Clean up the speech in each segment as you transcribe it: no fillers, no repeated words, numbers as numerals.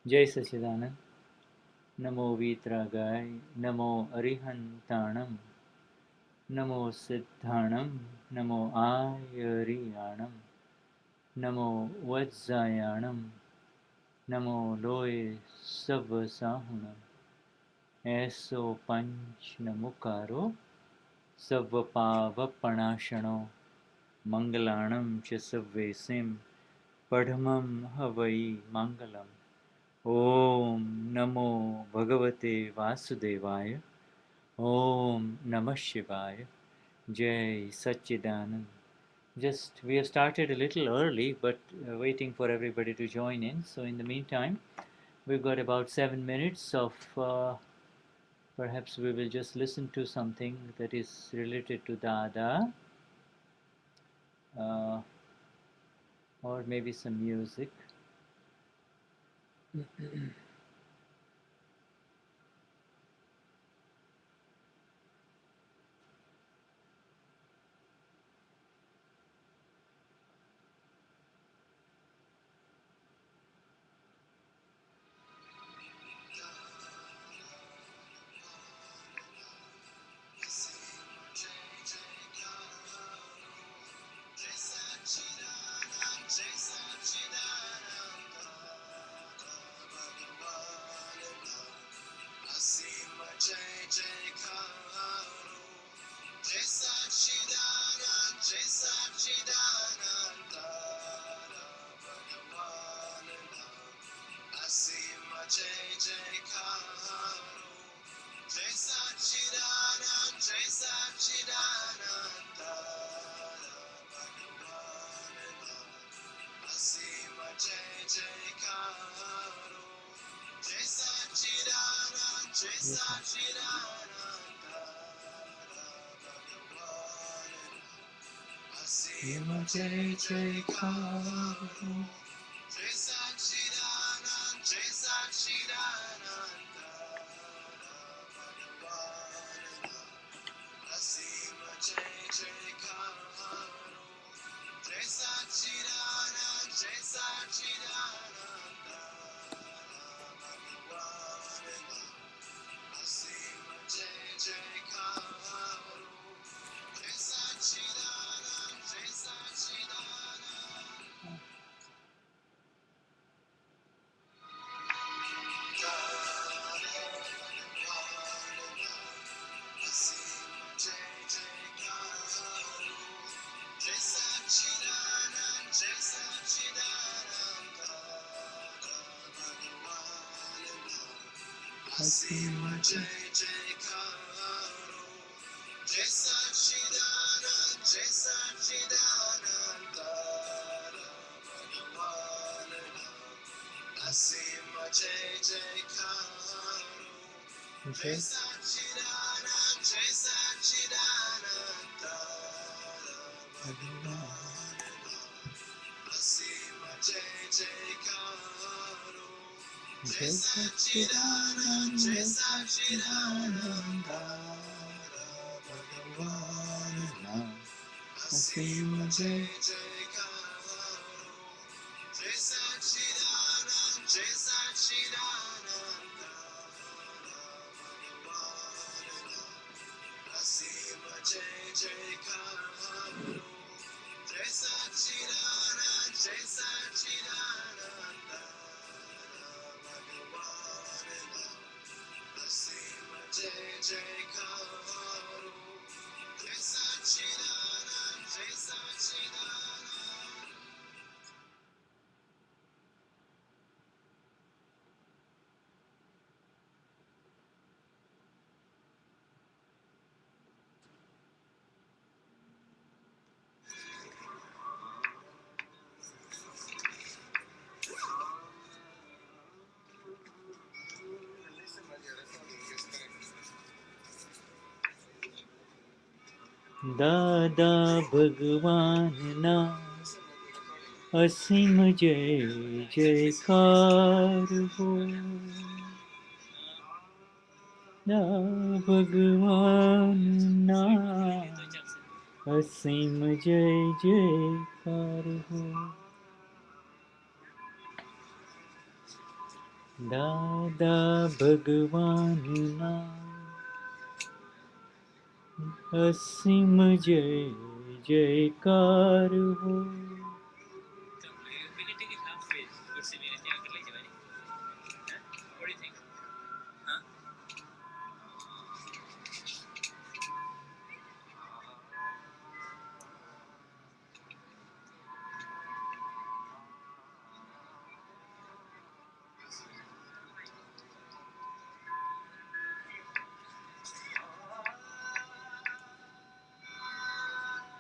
जय सच्चिदानंद। नमो वीतरागाय, नमो अरिहंताणम, नमो सिद्धाणम, नमो आयरियाणम, नमो वज्जायाणम, नमो लोय सवसाहुणम। ऐसो पंच नमुकारो सवपावपणाशनो, मंगलाणं च सव्वेसिं पढ़मं हवै मंगलम्। ओम नमो भगवते वासुदेवाय। ओम नमः शिवाय। Jai Satchidanand. Just we have started a little early, but waiting for everybody to join in. So in the meantime, we've got about 7 minutes of perhaps we will just listen to something that is related to Dada, uh, or maybe some music. Jai Jai Karo, Jai Satchidanand, Jai Satchidananda, Bhagavan Asima Jai Jai Karo, Jai Satchidanand, Jai Satchidananda, Bhagavan Asima Jai Jai Karo, Jai Satchidanand, Jai Satchidananda. Asima Jai Jai Karo, Jai Satchidanand, Jai Satchidananda, Bhagavan Asima Jai Jai Karo, Jai Satchidanand, Jai Satchidananda, Bhagavan Asima Jai Jai Karo, Jai Satchidanand, Jai Satchidananda, Bhagavan Asima Jai Jai Karo, Jai Satchidanand, Jai Satchidananda, Bhagavan Asima Jai Jai Karo, Jai Satchidanand, Jai Satchidananda, Bhagavan Asima Jai Jai Karo, Jai Satchidanand, Jai Satchidananda. दादा भगवान ना असीम जय जयकार हो। दादा भगवान ना असीम जय जयकार हो। दादा भगवान ना असीम जय जयकार हो.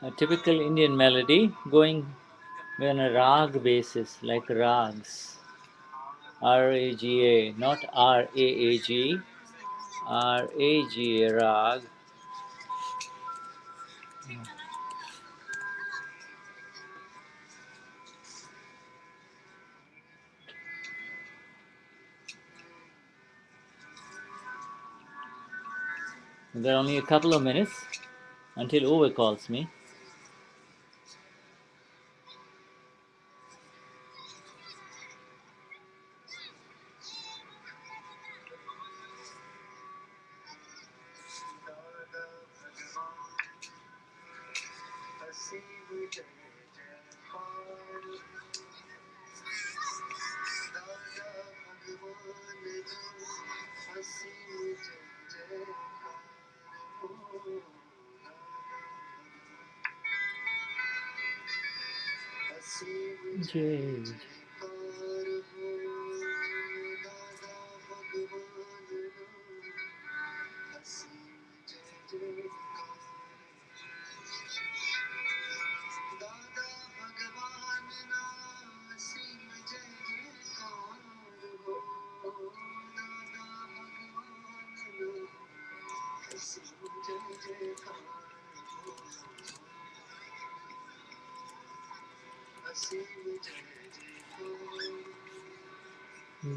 A typical Indian melody going on a rag basis, like rags. R-A-G-A, not R-A-A-G, R-A-G-A, rag. There are only a couple of minutes until Uwe calls me. Jai.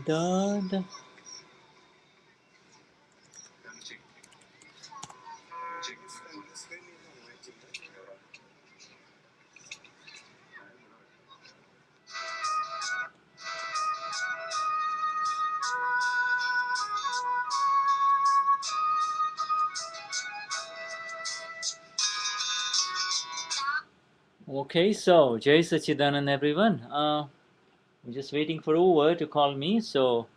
Dada. Okay, so Jai Sachidanand everyone. I'm just waiting for Uwe to call me, so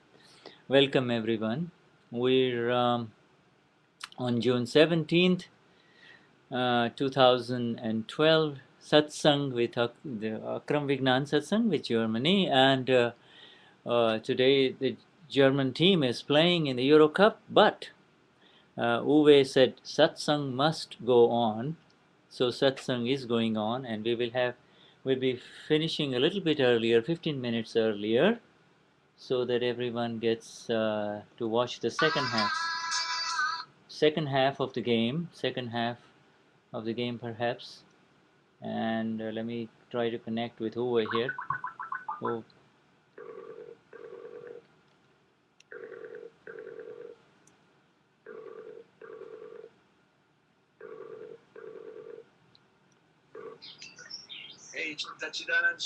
welcome everyone. We're on June 17th, 2012, Satsang with the Akram Vignan Satsang with Germany, and today the German team is playing in the Euro Cup, but Uwe said Satsang must go on, so Satsang is going on, and we'll be finishing a little bit earlier, 15 minutes earlier, so that everyone gets to watch the second half of the game, perhaps. And let me try to connect with Uwe here. Oh. Hey, Sachidanand,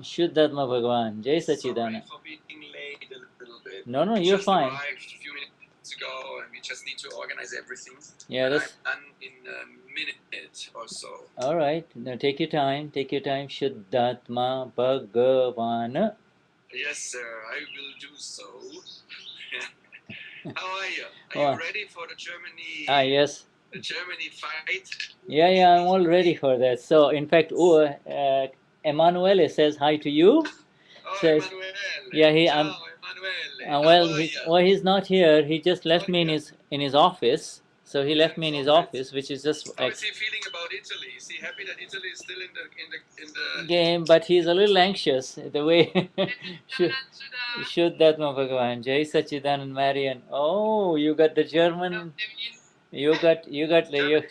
Shuddhatma Bhagwan, Jai Sachidanand. Sorry for being late a little bit. No, you're fine. We just arrived a few minutes ago and we just need to organize everything. Yeah, that's... I'm done in a minute or so. Alright, now take your time. Shuddhatma Bhagavan. Yes, sir, I will do so. How are you? Are you ready for the Germany? Yes. The Germany fight? Yeah, I'm all ready for that. So, in fact, Emanuele says hi to you. Oh, Says, Emanuele. Yeah, Emanuele. He's not here. He just left me in his office. So he left me in his office, which is just... How is he feeling about Italy? Is he happy that Italy is still in the game? But he's a little anxious the way... Shuddhatma Bhagavan, Jai Sachidanand Marian. Oh, you got the German... You got the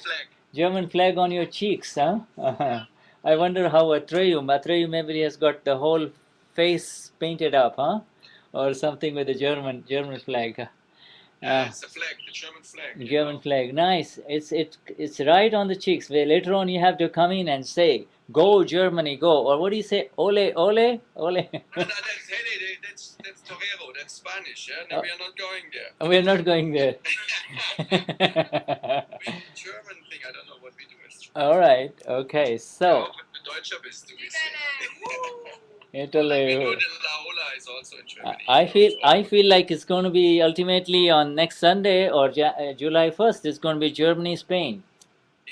German flag on your cheeks, huh? I wonder how Atreyu maybe has got the whole face painted up, huh? Or something with the German flag. It's a flag, the German flag. German flag, nice. It's right on the cheeks. Later on, you have to come in and say Go Germany, go. Or what do you say? Ole, ole, ole. No, that's Torero, that's Spanish, yeah? No, we are not going there. We're not going there. German thing, I don't know what we do as German. All right, okay, Ja, so. auch wenn du Deutscher bist, du bist Italy. we know that La Ola is also in Germany. I feel like it's going to be ultimately on next Sunday or July 1st. It's going to be Germany, Spain.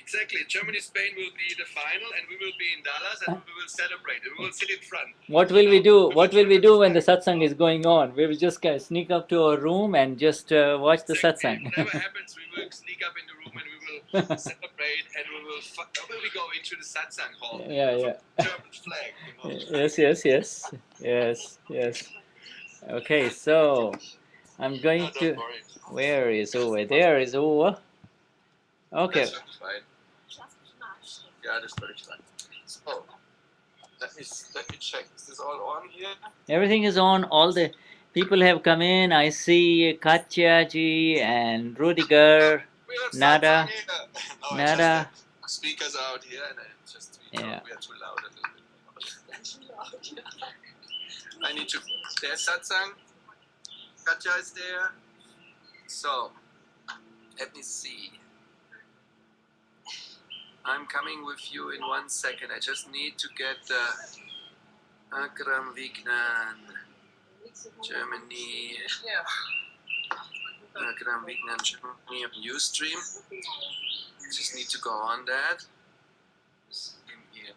Exactly. Germany, Spain will be the final, and we will be in Dallas, and we will celebrate. And we will sit in front. What will we do? What will we do when the satsang is going on? We will just sneak up to our room and just watch the satsang. Whatever happens, we will sneak up in the room and we will celebrate, and we will go into the satsang hall. Yeah. German flag. You know? Yes. Okay, so I'm going to. Where is over? There is over. Okay. That's fine. Yeah, that's very fine. So let me check. Is this all on here? Everything is on. All the people have come in. I see Katya ji and Rudiger. Nada. Nada. Speakers out here, and we are too loud a little bit. I need to. There's Satsang. Katya is there. So let me see. I'm coming with you in 1 second. I just need to get Akram Vignan, Germany. Akram Vignan, Germany on Ustream. Just need to go on that. In here.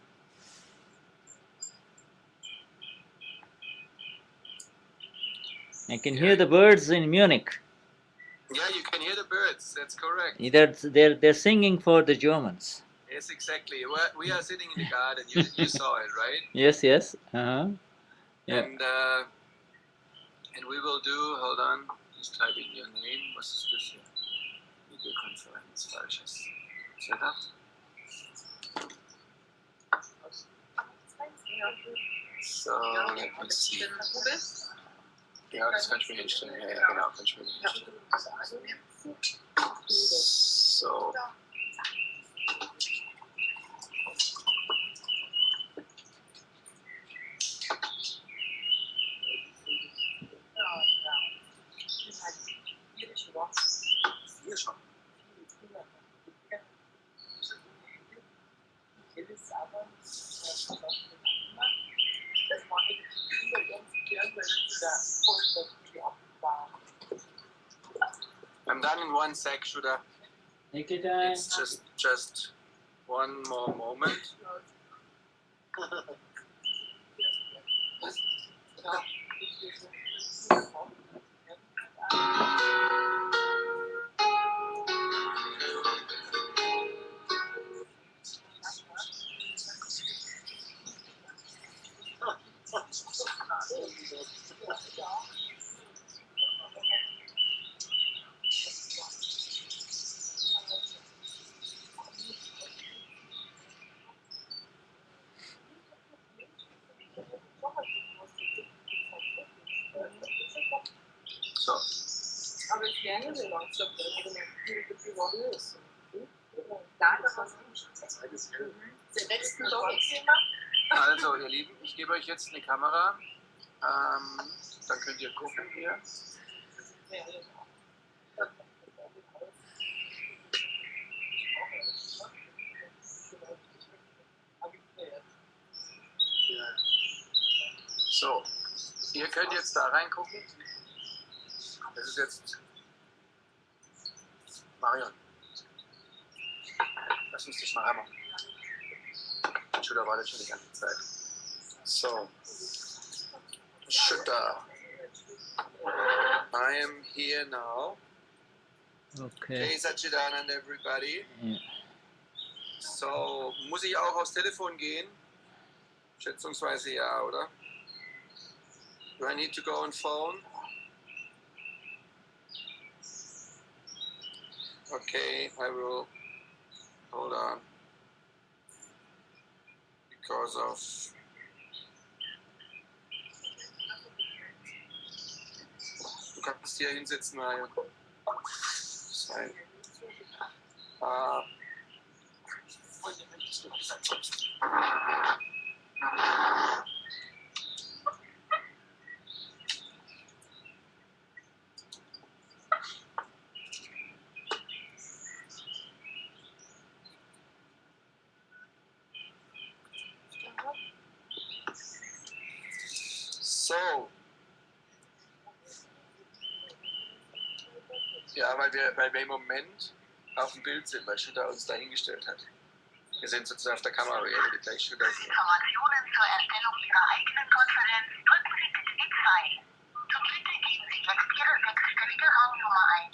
I can hear the birds in Munich. Yeah, you can hear the birds. That's correct. They're singing for the Germans. Yes, exactly. We are sitting in the garden. You saw it, right? Yes. Yeah. And we will do. Hold on. Just type in your name. Was ist das hier? Videokonferenz. Falsches. Setup. So let me see. Ja, das kann ich mir hinstellen. Ja, genau, kann ich mir hinstellen. So. Hier schon. I'm done in 1 sec, should I? Take your time. It's just one more moment. Also, ihr Lieben, ich gebe euch jetzt eine Kamera. Dann könnt ihr gucken hier. So, ihr könnt jetzt da reingucken. Das ist jetzt Marion. Lass uns dich mal reinmachen. Shooter wartet schon die ganze Zeit. So, Shooter. I am here now. Okay. Hey, Satchidanand, everybody. Yeah. So, muss ich auch aufs Telefon gehen? Schätzungsweise ja, oder? Do I need to go on phone? Okay, I will. Hold on. Because of. Du kannst hier hinsetzen, Mario. Sein. Ja, weil wir im Moment auf dem Bild sind, weil Shuddha uns dahingestellt hat. Wir sind sozusagen auf der Kamera, wir werden gleich Shuddha sehen. Informationen zur Erstellung Ihrer eigenen Konferenz drücken Sie bitte die 2. Zum Bitte geben Sie jetzt Ihre sechsstellige Raumnummer ein.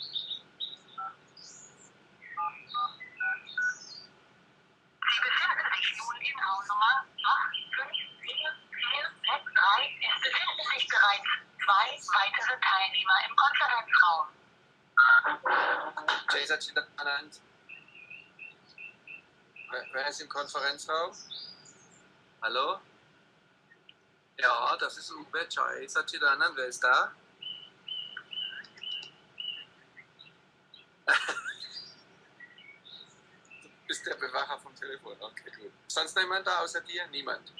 Sie befinden sich nun in Raumnummer 85446. Es befinden sich bereits 2 weitere Teilnehmer im Konferenzraum. Jay Satchidanand. Wer ist im Konferenzraum? Hallo? Ja, das ist Uwe, Jay Satchidanand. Wer ist da? Du bist der Bewacher vom Telefon. Okay, gut. Sonst niemand da außer dir? Niemand.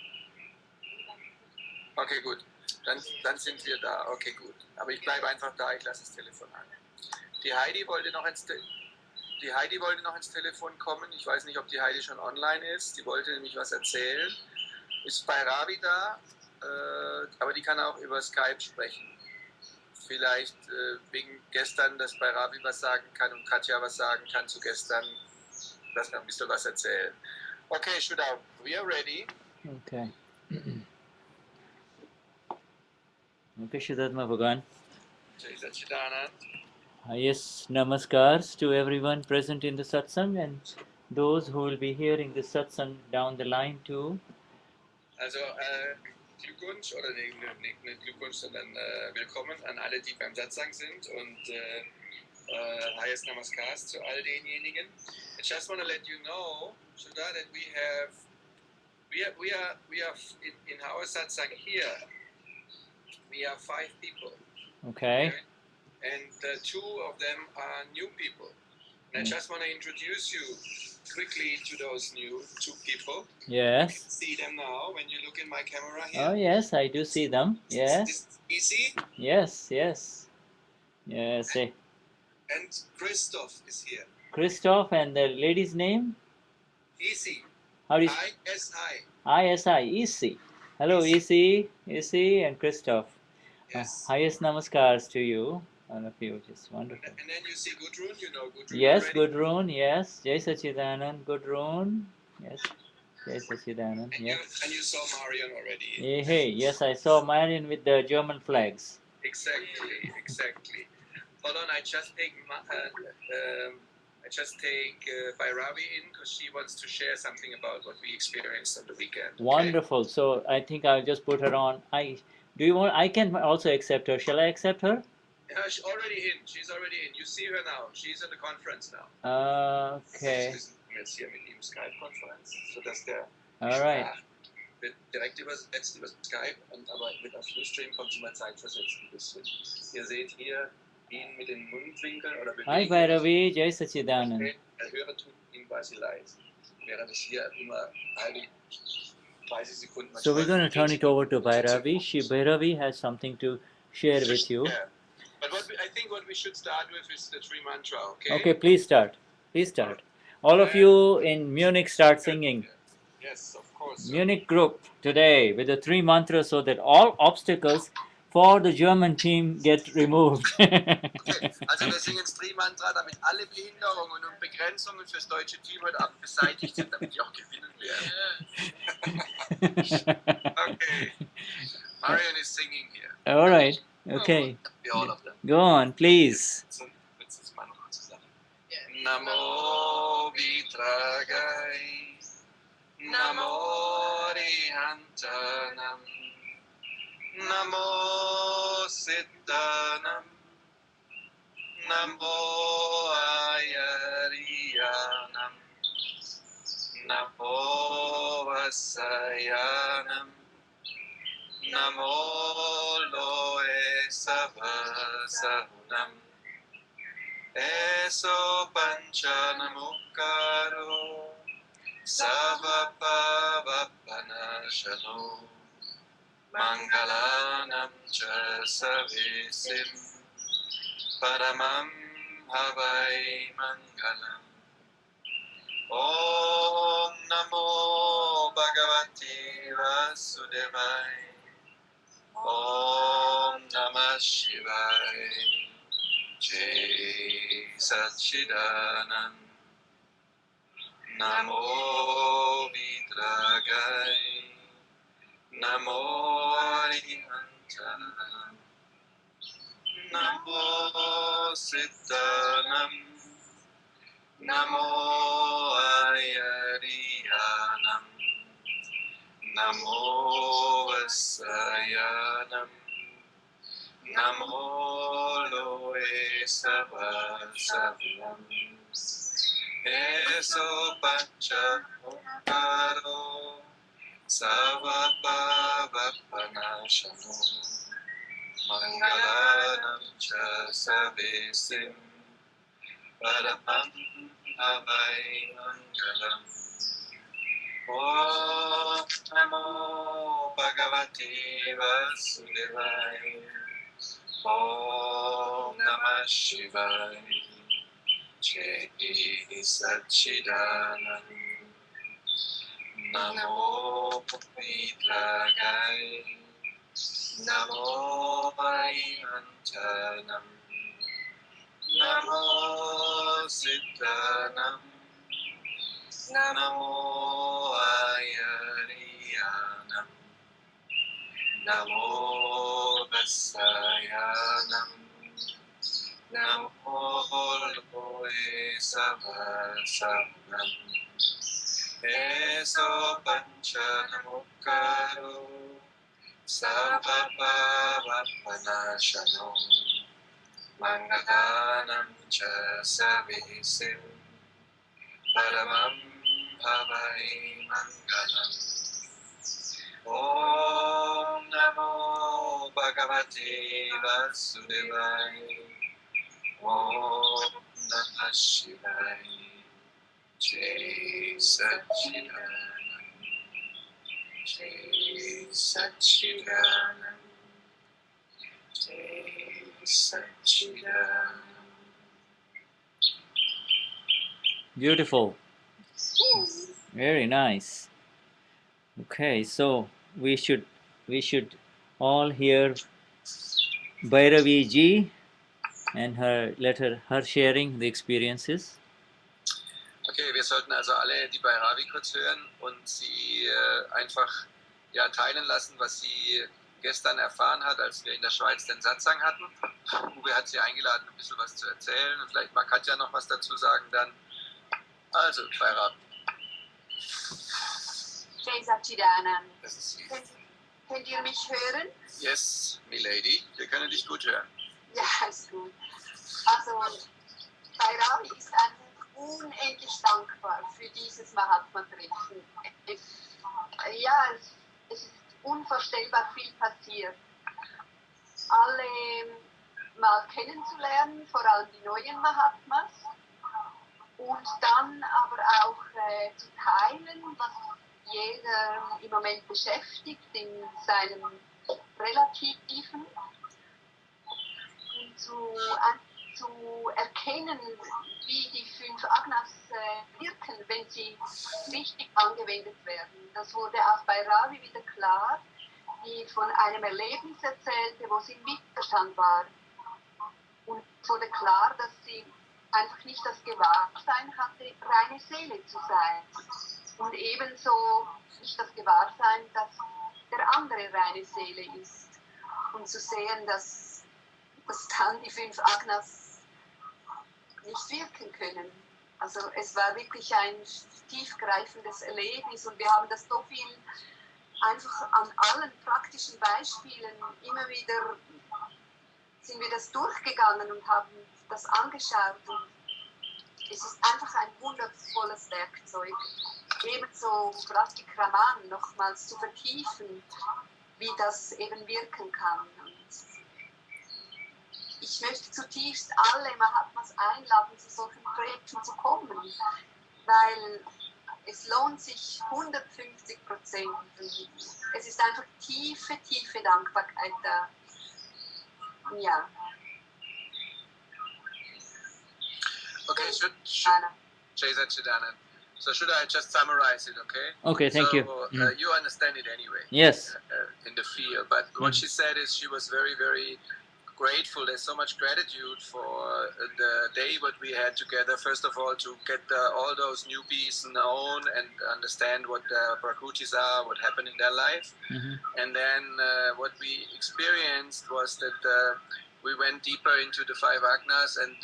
Okay, gut. Dann sind wir da. Okay, gut. Aber ich bleibe einfach da, ich lasse das Telefon an. Die Heidi wollte noch ins Telefon kommen. Ich weiß nicht, ob die Heidi schon online ist. Die wollte nämlich was erzählen. Ist bei Ravi da, aber die kann auch über Skype sprechen. Vielleicht wegen gestern, dass bei Ravi was sagen kann und Katja was sagen kann zu gestern, dass wir ein bisschen was erzählen. Okay, Shuddha, we are ready. Okay. Okay, VISHUDDHATMA Bhagavan. Jai Satchidanand. Highest namaskars to everyone present in the satsang and those who will be hearing the satsang down the line too. Also Glückwunsch, oder nicht Glückwunsch, sondern willkommen an alle, die beim Satsang sind und highest namaskars zu all denjenigen. I just want to let you know, Shuddha, that we are in our satsang here. We are 5 people. Okay. And 2 of them are new people. And I just want to introduce you quickly to those new 2 people. Yes. You can see them now when you look in my camera here. Oh yes, I do see them. Yes. Is this easy? Yes, yes. Yes. And Christoph is here. Christoph, and the lady's name? Easy. How do you ISI. ISI, Easy. Hello, Easy, and Christoph. Yes. Highest namaskars to you, all of you, just wonderful. And then you see Gudrun, you know Gudrun. Yes, already. Gudrun, yes. Jai Sachidanand, Gudrun. Yes. Jai Sachidanand, yes. And you saw Marion already. Hey, yes, I saw Marion with the German flags. Exactly. Hold on, I just take Bhairavi in because she wants to share something about what we experienced on the weekend. Okay? Wonderful. So I think I'll just put her on. I can also accept her. Shall I accept her? Yeah, she's already in. You see her now. She's in the conference now. Okay. Wir sind jetzt hier mit ihm Skype-Konferenz, sodass der All right. wird direkt übersetzt über Skype, aber mit auf Livestream kommt sie mal zeitversetzt ein bisschen. Ihr seht hier ihn mit den Mundwinkeln oder Hi Bhairavi, Jai Sachidanand. Der Hörer tut ihn quasi leise, während es hier immer 30 Sekunden. So we're going to turn it over to Bhairavi. Bhairavi has something to share with you. Yeah. But I think what we should start with is the 3 mantra, okay? Okay, please start. All of you in Munich start singing. Yes, of course. Munich group today with the 3 mantras so that all obstacles for the German team get removed. Okay, also wir singen das Tri-Mantra, damit alle Behinderungen und Begrenzungen fürs deutsche Team heute Abend beseitigt sind, damit die auch gewinnen werden. Okay, Marion is singing here. All right, okay. All of them. Go on, please. Letztes Mal noch zusammen. Namo Vitragai, Namo Rihantanam, Namo Siddhanam, Namo Ayariyanam, Namo Vasayanam, Namo Loe Savasahunam, Eso Panchanamukaro, Savapavapanashano, Mangalanam cha savisim, Paramam havai mangalam. Om Namo Bhagavati Vasudevai, Om Namah Shivaya. Jai Satchidanand. Namo Vitragai. Namo Arihantanam. Namo Siddhanam. Namo Ayariyanam. Namo Vasayanam. Namo Loe Savasavam. Eso Pancha Mukaro Savapavapanashano. Mangalanam Cha Savesim. Paramam Havai Mangalam. Om Namo Bhagavate Vasudevaya. Om Namah Shivaya. Jai Satchidanand. Namo Vitragai. Namo Arihantanam. Namo Siddhanam. Namo Ayariyanam. Namo Vasayanam. Namo Loe Savasavam. Eso Pancha Mukaro Savapavapanashano. Mangalanam Cha Savesim. Paramam Havai Mangalam. Om Namo Bhagavate Vasudevaya. Om Namah Shivaya. Jai Satchidanand. Jai Satchidanand. Jai Satchidanand. Beautiful. Very nice. Okay, so we should all hear Bhairavi ji and her sharing the experiences. Okay, wir sollten also alle die Bhairavi kurz hören und sie einfach teilen lassen, was sie gestern erfahren hat, als wir in der Schweiz den Satsang hatten. Uwe hat sie eingeladen, ein bisschen was zu erzählen und vielleicht mag Katja noch was dazu sagen dann. Also, Bhairavi. Jai Satchidanand. Könnt ihr mich hören? Yes, milady, wir können dich gut hören. Ja, ist gut. Also, Bhairavi ist einfach unendlich dankbar für dieses Mahatma-Treffen. Es ist unvorstellbar viel passiert. Alle mal kennenzulernen, vor allem die neuen Mahatmas, und dann aber auch zu teilen, was jeder im Moment beschäftigt in seinem Relativen, und zu erkennen, wie die 5 Agnas wirken, wenn sie richtig angewendet werden. Das wurde auch bei Ravi wieder klar, die von einem Erlebnis erzählte, wo sie im Widerstand war. Und es wurde klar, dass sie einfach nicht das Gewahrsein hatte, reine Seele zu sein. Und ebenso nicht das Gewahrsein, dass der andere reine Seele ist. Und zu sehen, dass dann die 5 Agnas nicht wirken können. Also es war wirklich ein tiefgreifendes Erlebnis und wir haben das so viel einfach an allen praktischen Beispielen immer wieder sind wir das durchgegangen und haben das angeschaut und es ist einfach ein wundervolles Werkzeug. Ebenso Pratikraman nochmals zu vertiefen, wie das eben wirken kann. Und ich möchte zutiefst alle Mahatmas einladen, zu solchen Projekten zu kommen, weil es lohnt sich 150%. Es ist einfach tiefe, tiefe Dankbarkeit da. Ja. Okay, Jai Satchidanand. So should I just summarize it, okay? Okay, thank you. You understand it anyway. Yes. In the field, but what she said is she was very, very grateful. There's so much gratitude for the day what we had together. First of all, to get all those newbies known and understand what the Prakutis are, what happened in their life. And then what we experienced was that we went deeper into the 5 Agnas, and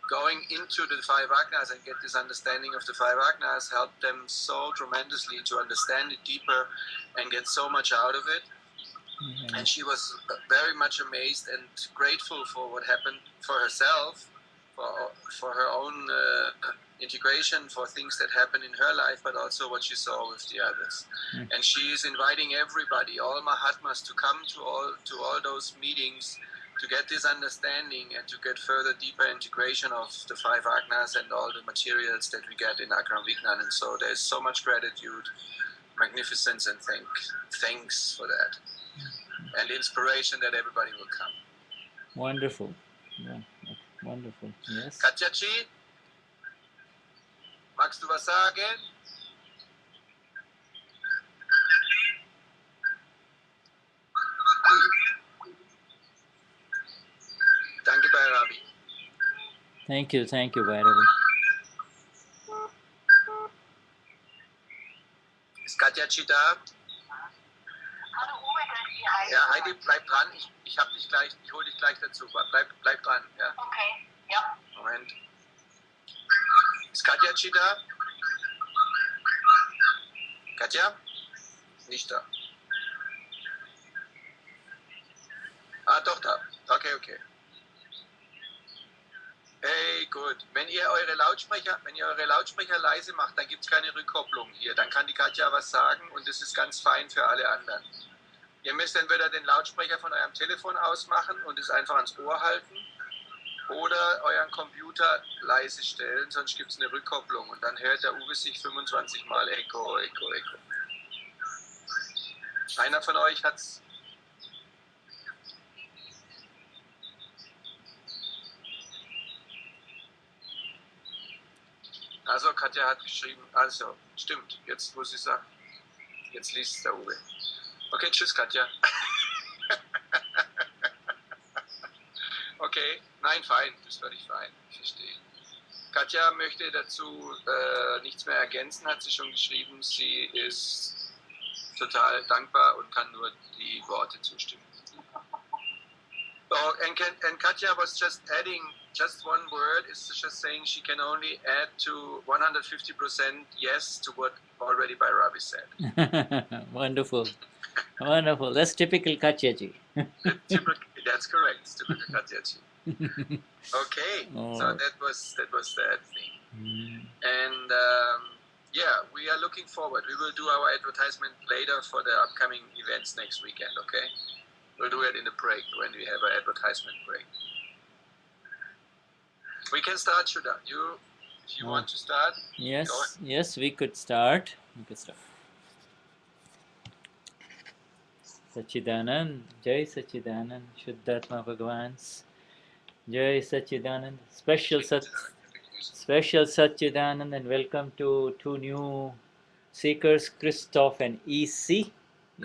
going into the 5 Agnas and get this understanding of the 5 Agnas helped them so tremendously to understand it deeper and get so much out of it. And she was very much amazed and grateful for what happened for herself, for her own integration, for things that happened in her life, but also what she saw with the others. And she is inviting everybody, all Mahatmas, to come to all those meetings to get this understanding and to get further deeper integration of the 5 Agnas and all the materials that we get in Akram Vignan. And so there's so much gratitude, magnificence, and thanks for that. And inspiration that everybody will come. Wonderful. Yeah, wonderful. Yes. Katjachi, magst du was sagen? Danke, Bhairavi. Thank you, Bhairavi. Ist Katjachi da? Ja, Heidi, bleib dran. Ich hab dich gleich, ich hole dich gleich dazu. Bleib dran, ja? Okay, ja. Moment. Ist Katjachi da? Katja? Nicht da. Ah, doch da. Okay. Hey, gut. Wenn ihr eure Lautsprecher leise macht, dann gibt es keine Rückkopplung hier. Dann kann die Katja was sagen und das ist ganz fein für alle anderen. Ihr müsst entweder den Lautsprecher von eurem Telefon ausmachen und es einfach ans Ohr halten oder euren Computer leise stellen, sonst gibt es eine Rückkopplung und dann hört der Uwe sich 25 Mal Echo. Einer von euch hat's. Also Katja hat geschrieben, also stimmt, jetzt wo sie sagt, jetzt liest der Uwe. Okay, tschüss Katja. Okay, nein, fein, das ist völlig fein, ich verstehe. Katja möchte dazu nichts mehr ergänzen, hat sie schon geschrieben, sie ist total dankbar und kann nur die Worte zustimmen. Oh, and Katja was just adding just one word, is just saying she can only add to 150% yes to what already Bhairavi said. Wonderful. That's typical Katyaji. That's correct. It's typical Katyaji. Okay, so that was that thing. And yeah, we are looking forward. We will do our advertisement later for the upcoming events next weekend, okay? We'll do it in the break when we have an advertisement break. We can start, Shuddha. If you want to start? Yes, we could start. Sachidanand, Jai Sachidanand, Shuddhatma Bhagavans, Jai Sachidanand, special Sachidanand, and welcome to 2 new seekers, Christoph and EC.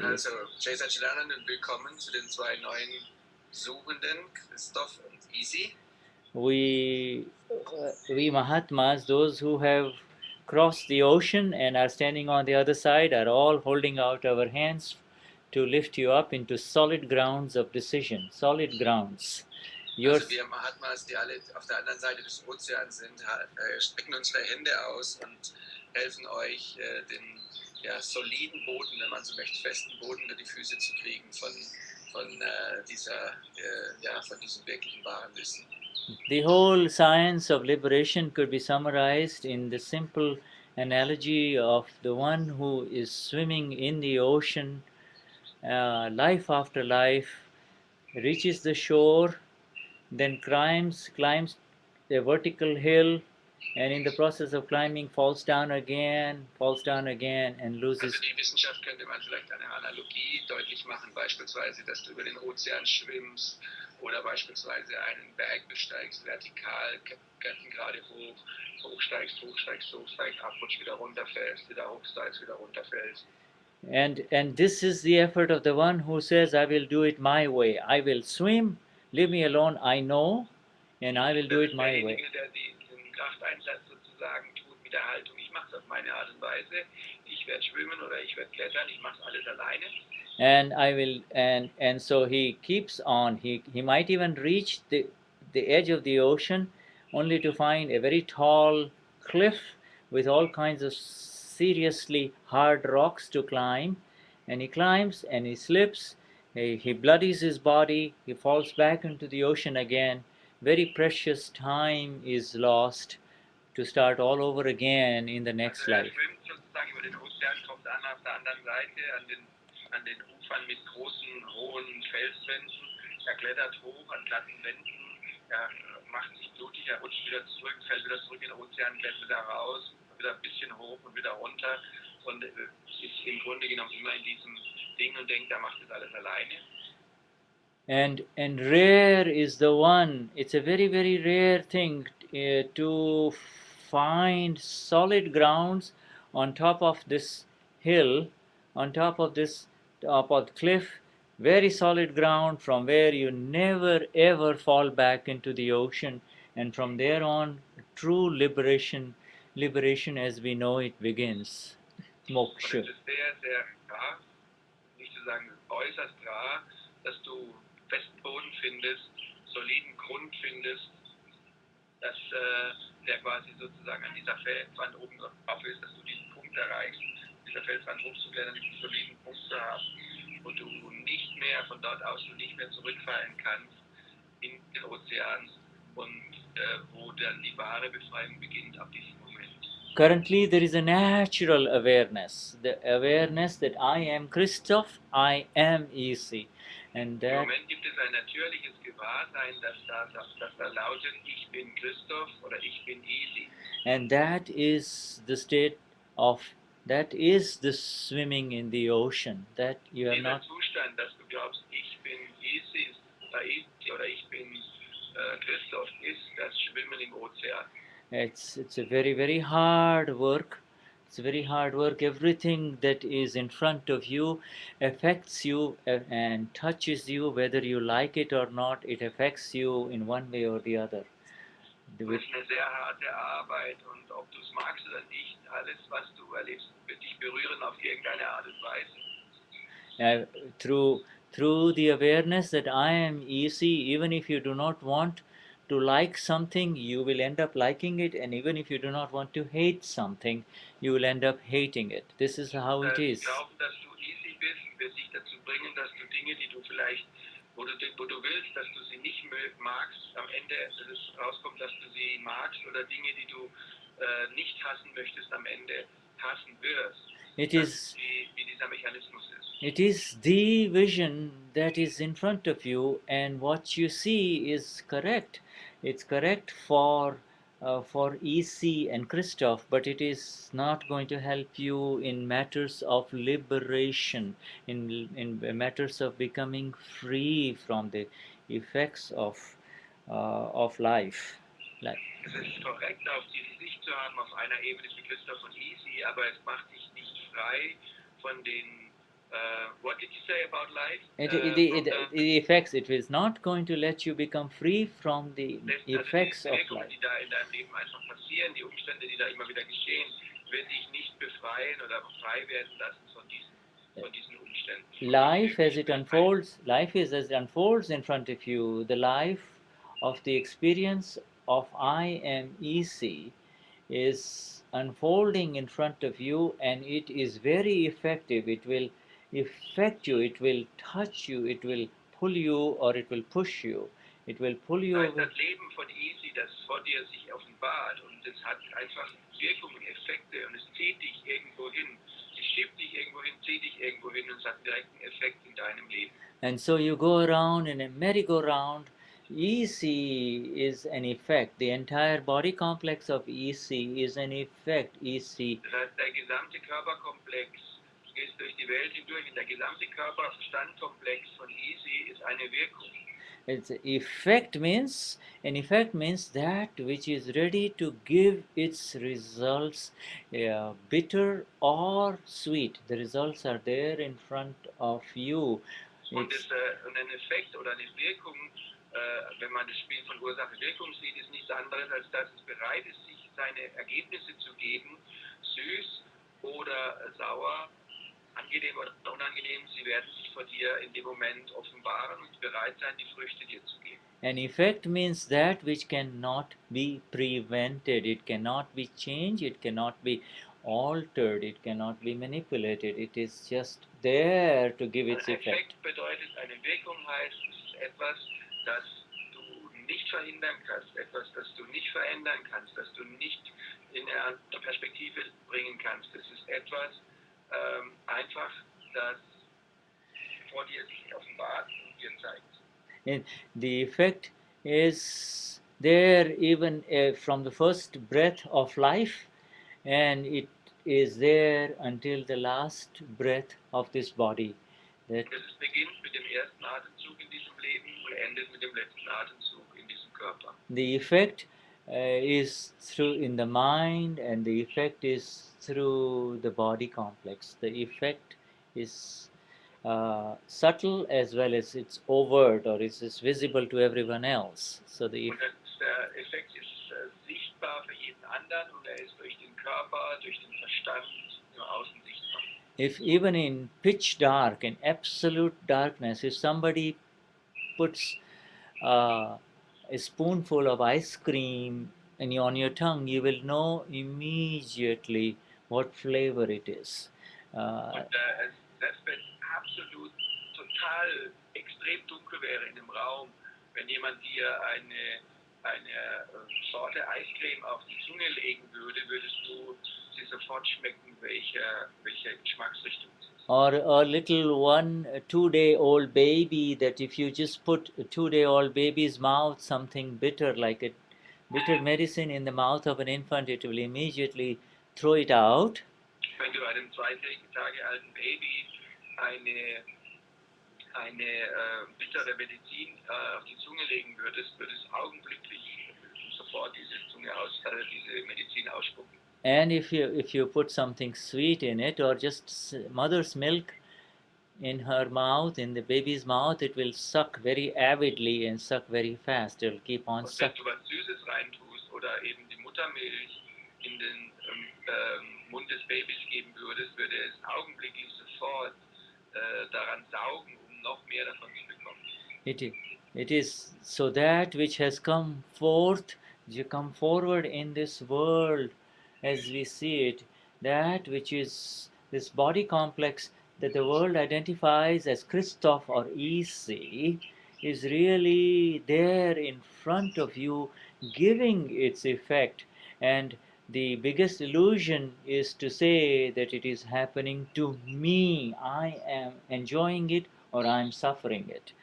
Also, Jai Sachidanand und willkommen zu den 2 neuen Suchenden, Christoph und EC. We Mahatmas, those who have crossed the ocean and are standing on the other side, are all holding out our hands to lift you up into solid grounds of decision, solid grounds. Also wir Mahatmas, die alle auf der anderen Seite des Ozeans sind, strecken unsere Hände aus und helfen euch, den soliden Boden, wenn man so möchte, festen Boden unter die Füße zu kriegen von diesem wirklichen wahren Wissen. The whole science of liberation could be summarized in the simple analogy of the one who is swimming in the ocean, life after life, reaches the shore, then climbs a vertical hill, and in the process of climbing falls down again, and loses. Also die Wissenschaft könnte man vielleicht eine Analogie deutlich machen, beispielsweise, dass du über den Ozean schwimmst oder beispielsweise einen Berg besteigst, vertikal, gerade hochsteigst, abrutschst, wieder runterfällst, wieder hochsteigst, wieder runterfällst. And this is the effort of the one who says, I will do it my way. I will swim, leave me alone, I know, and I will do it my way. Derjenige, der diesen Krafteinsatz sozusagen tut mit der Haltung, ich mache es auf meine Art und Weise, ich werde schwimmen oder ich werde klettern, ich mache es alles alleine. And I will, and so he keeps on. He might even reach the edge of the ocean, only to find a very tall cliff with all kinds of seriously hard rocks to climb. And he climbs and he slips. He bloodies his body. He falls back into the ocean again. Very precious time is lost to start all over again in the next Also life. schwimmt sozusagen über den Ozean, kommt an auf der anderen Seite an den Ufern mit großen, hohen Felswänden. Er klettert hoch an glatten Wänden, er macht sich blutig, er rutscht wieder zurück, fällt wieder zurück in den Ozean, klettert wieder raus, wieder ein bisschen hoch und wieder runter und ist im Grunde genommen immer in diesem Ding und denkt, er macht das alles alleine. And rare is the one. It's a very rare thing to find solid grounds on top of this hill, on top of this cliff, very solid ground from where you never ever fall back into the ocean, and from there on true liberation as we know it begins. Moksha. Und es ist sehr rar, nicht zu sagen äußerst rar, dass du festen Boden findest, soliden Grund findest, dass der quasi sozusagen an dieser Felswand oben drauf ist, dass du diesen Punkt erreichst, dieser Felswand hochzuklettern, diesen soliden Punkt zu haben, wo du nicht mehr von dort aus du nicht mehr zurückfallen kannst in den Ozean und wo dann die wahre Befreiung beginnt ab diesem Moment. Currently, there is a natural awareness, the awareness that I am Christoph, I am easy, and Im that Moment gibt es ein natürliches Gewahrsein, das da lautet, ich bin Christoph oder ich bin easy. and that is the state of, that is the swimming in the ocean, that you are Dieser not. Zustand, dass du glaubst, ich bin easy oder ich bin Christoph, ist das Schwimmen im Ozean. It's a very hard work. It's very hard work. Everything that is in front of you affects you and touches you, whether you like it or not. It affects you in one way or the other. Es ist eine sehr harte Arbeit und ob du es magst oder nicht, alles, was du erlebst, wird dich berühren auf irgendeine Art und Weise. Through the awareness that I am easy, even if you do not want to like something, you will end up liking it, and even if you do not want to hate something, you will end up hating it. This is how it is. Glauben, dass du easy bist, wird dich dazu bringen, dass du Dinge, die du vielleicht, wo du willst, dass du sie nicht magst, am Ende dass es rauskommt, dass du sie magst, oder Dinge, die du nicht hassen möchtest, am Ende hassen wirst. It Das is ist wie dieser Mechanismus ist. It is the vision that is in front of you, and what you see is correct. It's correct for EC and Christoph, but it is not going to help you in matters of liberation, in matters of becoming free from the effects of life. Es ist korrekt, auf diese Sicht zu haben, auf einer Ebene für Christoph und Easy, aber es macht dich nicht frei von den what did you say about life? The effects, it is not going to let you become free from the effects of life. Die da in deinem Leben einfach passieren, die Umstände, die da immer wieder geschehen, wird dich nicht befreien oder frei werden lassen von diesen Umständen. Life as it unfolds in front of you, the life of the experience of I am easy is unfolding in front of you, and it is very effective. It will affect you, it will touch you, it will pull you, or it will push you. It will pull you away. Das Leben von Easy, das vor dir sich offenbart, und es hat einfach Wirkungen, Effekte, und es zieht dich irgendwo hin. Es schiebt dich irgendwo hin, zieht dich irgendwo hin, und es hat einen direkten Effekt in deinem Leben. And so you go around in a merry-go-round. EC is an effect. The entire body complex of EC is an effect. EC. Das heißt, der gesamte Körperkomplex, du gehst durch die Welt hindurch, und der gesamte Körperverstandkomplex von EC ist eine Wirkung. Its effect means, an effect means that which is ready to give its results, bitter or sweet. The results are there in front of you. Und ein Effekt oder eine Wirkung wenn man das Spiel von Ursache-Wirkung sieht, ist nichts anderes, als dass es bereit ist, sich seine Ergebnisse zu geben, süß oder sauer, angenehm oder unangenehm, sie werden sich vor dir in dem Moment offenbaren und bereit sein, die Früchte dir zu geben. An effect means that which cannot be prevented, it cannot be changed, it cannot be altered, it cannot be manipulated, it is just there to give its Ein effect. Effekt bedeutet, eine Wirkung heißt, es ist etwas, das du nicht verhindern kannst, etwas, das du nicht verändern kannst, das du nicht in eine andere Perspektive bringen kannst. Es ist etwas einfach, das vor dir sich offenbart und dir zeigt. And the effect is there even from the first breath of life, and it is there until the last breath of this body. That Es beginnt mit dem ersten Atemzug in diesem Leben und endet mit dem letzten Atemzug in diesem Körper. the effect is through in the mind, and the effect is through the body complex. The effect is subtle as well as it's overt, or it's visible to everyone else. So Und der Effekt ist sichtbar für jeden anderen und er ist durch den Körper, durch den Verstand im Außen sichtbar. if even in pitch dark, in absolute darkness, if somebody puts a spoonful of ice cream on your tongue, you will know immediately what flavor it is. Und selbst wenn es absolut total extrem dunkel wäre in dem Raum, wenn jemand dir eine Sorte Eiscreme auf die Zunge legen würde, würdest du sie sofort schmecken, welche Geschmacksrichtung es ist. Or a little 2-day-old baby, that if you just put a 2-day-old baby's mouth something bitter, like a bitter medicine in the mouth of an infant, it will immediately throw it out. Wenn du einem 2 Tage alten Baby eine bittere Medizin auf die Zunge legen würdest, würde es augenblicklich sofort diese Medizin ausspucken. And if you put something sweet in it, or just mother's milk in her mouth, in the baby's mouth, it will suck very avidly and suck very fast. It will keep on Und wenn sucking. du was Süßes reintust oder eben die Muttermilch in den Mund des Babys geben würdest, würde es augenblicklich sofort daran saugen, um noch mehr davon zu bekommen. It is so that which has come forth, you come forward in this world as we see it, that which is this body complex that the world identifies as Christoph or EC, is really there in front of you, giving its effect. And the biggest illusion is to say that it is happening to me, I am enjoying it or I am suffering it.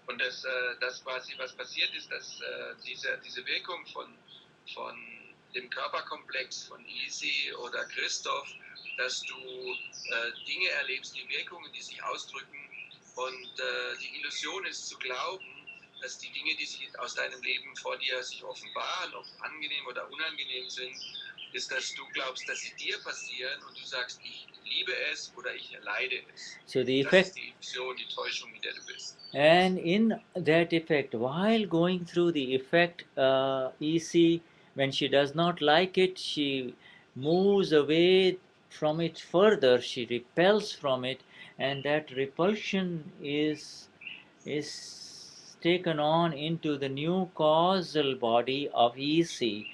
Und das quasi, was passiert ist, dass diese Wirkung von dem Körperkomplex von Easy oder Christoph, dass du Dinge erlebst, die Wirkungen, die sich ausdrücken, und die Illusion ist zu glauben, dass die Dinge, die sich aus deinem Leben vor dir sich offenbaren, ob angenehm oder unangenehm sind, ist, dass du glaubst, dass sie dir passieren und du sagst, ich liebe es oder ich erleide es. So the Das effect, ist die Illusion, die Täuschung, in der du bist. and in that effect, while going through the effect, EC, when she does not like it, she moves away from it further, she repels from it, and that repulsion is taken on into the new causal body of EC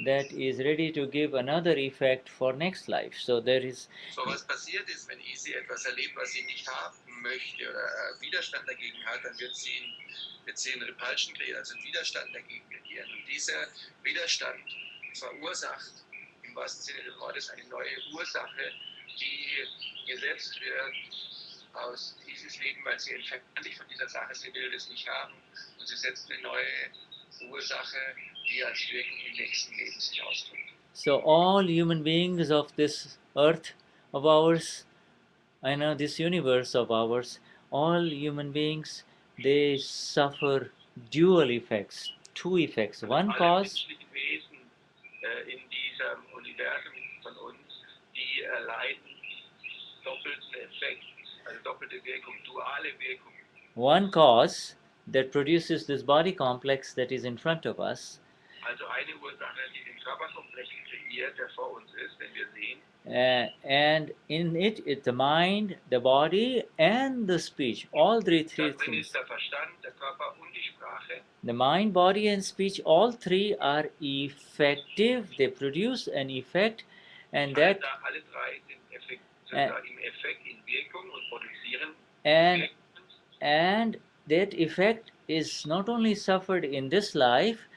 that is ready to give another effect for next life. So there is So was passiert ist, wenn Easy etwas erlebt, was sie nicht haben möchte oder Widerstand dagegen hat, dann wird sie in Repulsion kreieren, also einen Widerstand dagegen kreieren. Und dieser Widerstand verursacht im wahrsten Sinne des Wortes eine neue Ursache, die gesetzt wird aus dieses Leben, weil sie entfernt sich von dieser Sache, sie will das nicht haben, und sie setzt eine neue Ursache, die als Wirken im nächsten Leben sich ausdrückt. So all human beings of this earth of ours, I know this universe of ours, all human beings, they suffer dual effects, two effects. One Alle cause, menschlichen Wesen in diesem Universum von uns, die erleiden doppelten Effekt, also doppelte Wirkung, duale Wirkung. one cause that produces this body complex that is in front of us. Also eine Ursache, die den Körperkomplex kreiert, der vor uns ist, den wir sehen. And in it, the mind, the body, and the speech, all three things. Der Verstand, der Körper und die Sprache. The mind, body, and speech, all three are effective. They produce an effect, and that. Alle drei sind im Effekt, in Wirkung und produzieren. And that effect is not only suffered in this life,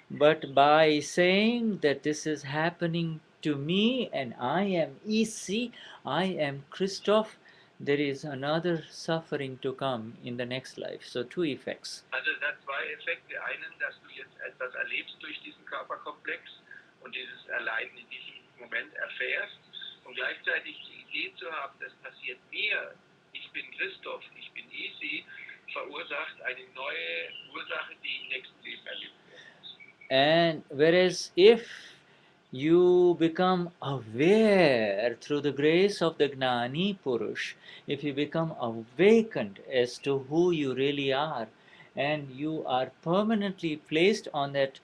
but by saying that this is happening to me and I am easy, I am Christoph, there is another suffering to come in the next life. So two effects. Also es hat zwei Effekte. Einen, dass du jetzt etwas erlebst durch diesen Körperkomplex und dieses Erleiden in diesem Moment erfährst und gleichzeitig die Idee zu haben, das passiert mir, ich bin Christoph, ich bin easy, verursacht eine neue Ursache, die im nächsten Leben erlebt wird. And whereas if you become aware through the grace of the Gnani Purush, if you become awakened as to who you really are, and you are permanently placed on that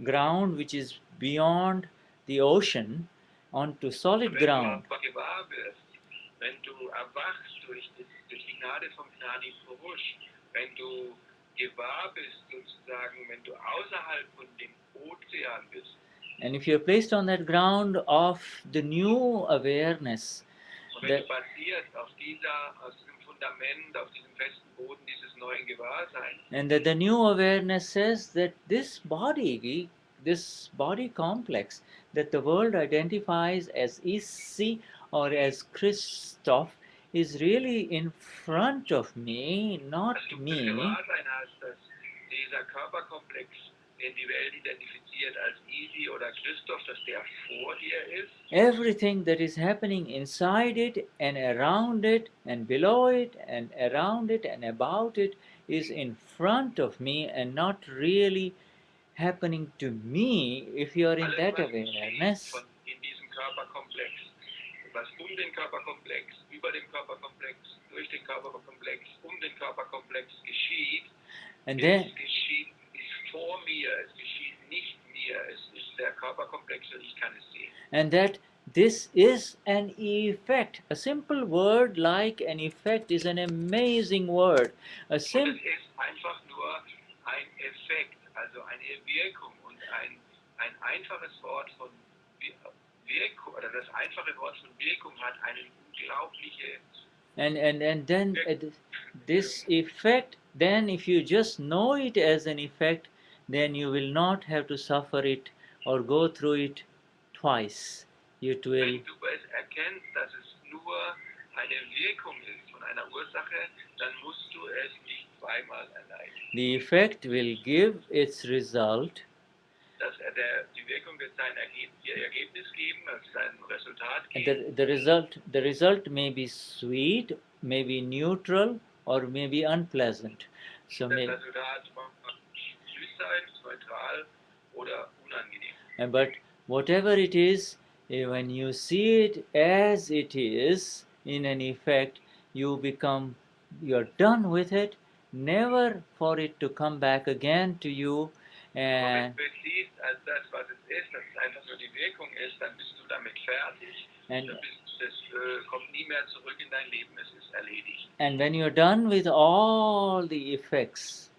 ground which is beyond the ocean, onto solid ground. Wenn du erwachst durch die Gnade vom Gnani Purush, wenn du gewahr bist sozusagen, wenn du außerhalb von dem Ozean bist. And if you're placed on that ground of the new awareness, und wenn du basierst auf diesem Fundament, auf diesem festen Boden dieses neuen Gewahrseins. And that the new awareness says that this body complex that the world identifies as Isi or as Christoph is really in front of me, not me. Dieser Körperkomplex, den die Welt identifiziert als Isi oder Christoph, dass der vor dir ist. Everything that is happening inside it and around it and below it and around it and about it is in front of me and not really happening to me if you are in that awareness. In diesem Körperkomplex, was den Körperkomplex, über dem Körperkomplex, durch den Körperkomplex, den Körperkomplex geschieht, and then geschieht, ist vor mir, es geschieht nicht mir, es ist der Körperkomplex und ich kann es sehen. And that this is an effect. A simple word like an effect is an amazing word. Es ist einfach nur ein Effekt, also eine Wirkung und ein einfaches Wort von Wirkung, oder das einfache Wort von Wirkung hat eine unglaubliche. And then this effect, then if you just know it as an effect, then you will not have to suffer it or go through it twice. It will. Wenn du es erkennst, dass es nur eine Wirkung ist von einer Ursache, dann musst du es nicht zweimal erleiden. The effect will give its result. Die Wirkung wird ihr Ergebnis geben, sein Resultat geben. The result may be sweet, may be neutral, or may be unpleasant. So das Resultat mag süß sein, neutral oder unangenehm. But whatever it is, when you see it as it is, in an effect, you're done with it, never for it to come back again to you. Wenn du es siehst als das, was es ist, dass es einfach nur die Wirkung ist, dann bist du damit fertig. Das kommt nie mehr zurück in dein Leben, es ist erledigt. And when you're done with all the effects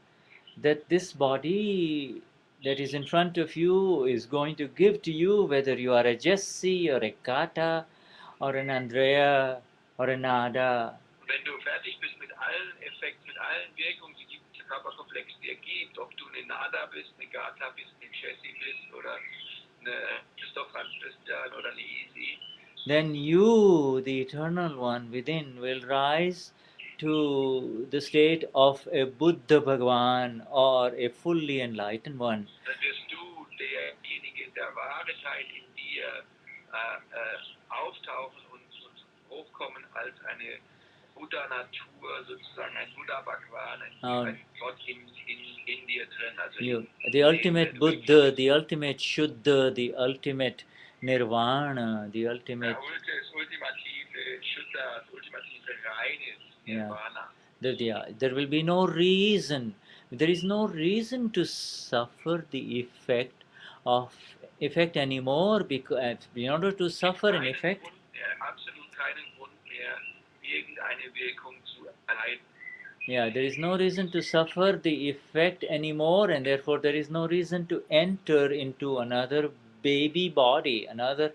that this body that is in front of you is going to give to you, whether you are a Jesse or a Kata or an Andrea or a Nada. Wenn du fertig bist mit allen Effekten, mit allen Wirkungen, die der Körperkomplex dir gibt, ob du eine Nada bist, eine Gata bist, eine Jesse bist oder eine Christoph Christian oder eine Easy, then you, the Eternal One within, will rise to the state of a Buddha Bhagavan or a fully enlightened one. Dann wirst du, derjenige, der wahre Teil in dir, auftauchen und hochkommen als eine Buddha-Natur, sozusagen ein Buddha Bhagavan, ein Gott in dir drin. Also the ultimate Buddha, the ultimate Shuddha, the ultimate Nirvana, the ultimate. Das ultimative Shuddha, das ultimative Reines, Nirvana. There will be no reason There is no reason to suffer the effect anymore, because in order to suffer an effect, absolut keinen Grund mehr, irgendeine Wirkung zu erleiden. yeah, there is no reason to suffer the effect anymore, and therefore there is no reason to enter into another baby body, another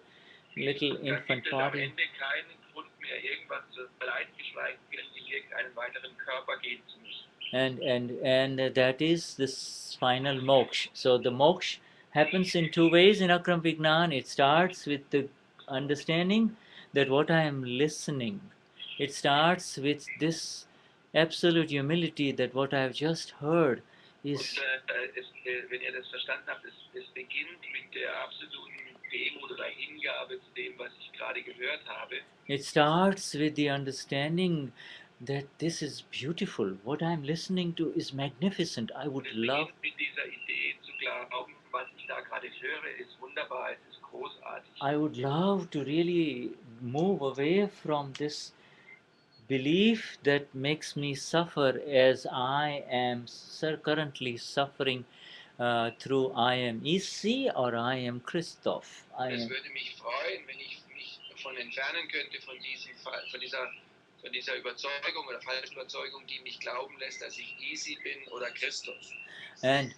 little Dann infant gibt es am body. Ende keinen Grund mehr, irgendwas zu erleiden, geschweige denn in irgendeinen weiteren Körper gehen zu müssen. And that is this final moksha. So the moksha happens in two ways in Akram Vignan. It starts with the understanding that what I am listening. It starts with this absolute humility that what I have just heard is. Wenn ihr das verstanden habt, es beginnt mit der absoluten Demut oder Hingabe zu dem, was ich gerade gehört habe. It starts with the understanding that this is beautiful. What I am listening to is magnificent. I would love. Mit dieser Idee zu glauben, was ich da gerade höre, ist wunderbar, es ist großartig. I would love to really move away from this belief that makes me suffer as I am currently suffering through I am Isi or I am Christoph. Es würde mich freuen, wenn ich mich davon entfernen könnte, von dieser Überzeugung oder falschen Überzeugung, die mich glauben lässt, dass ich Isi bin oder Christus. And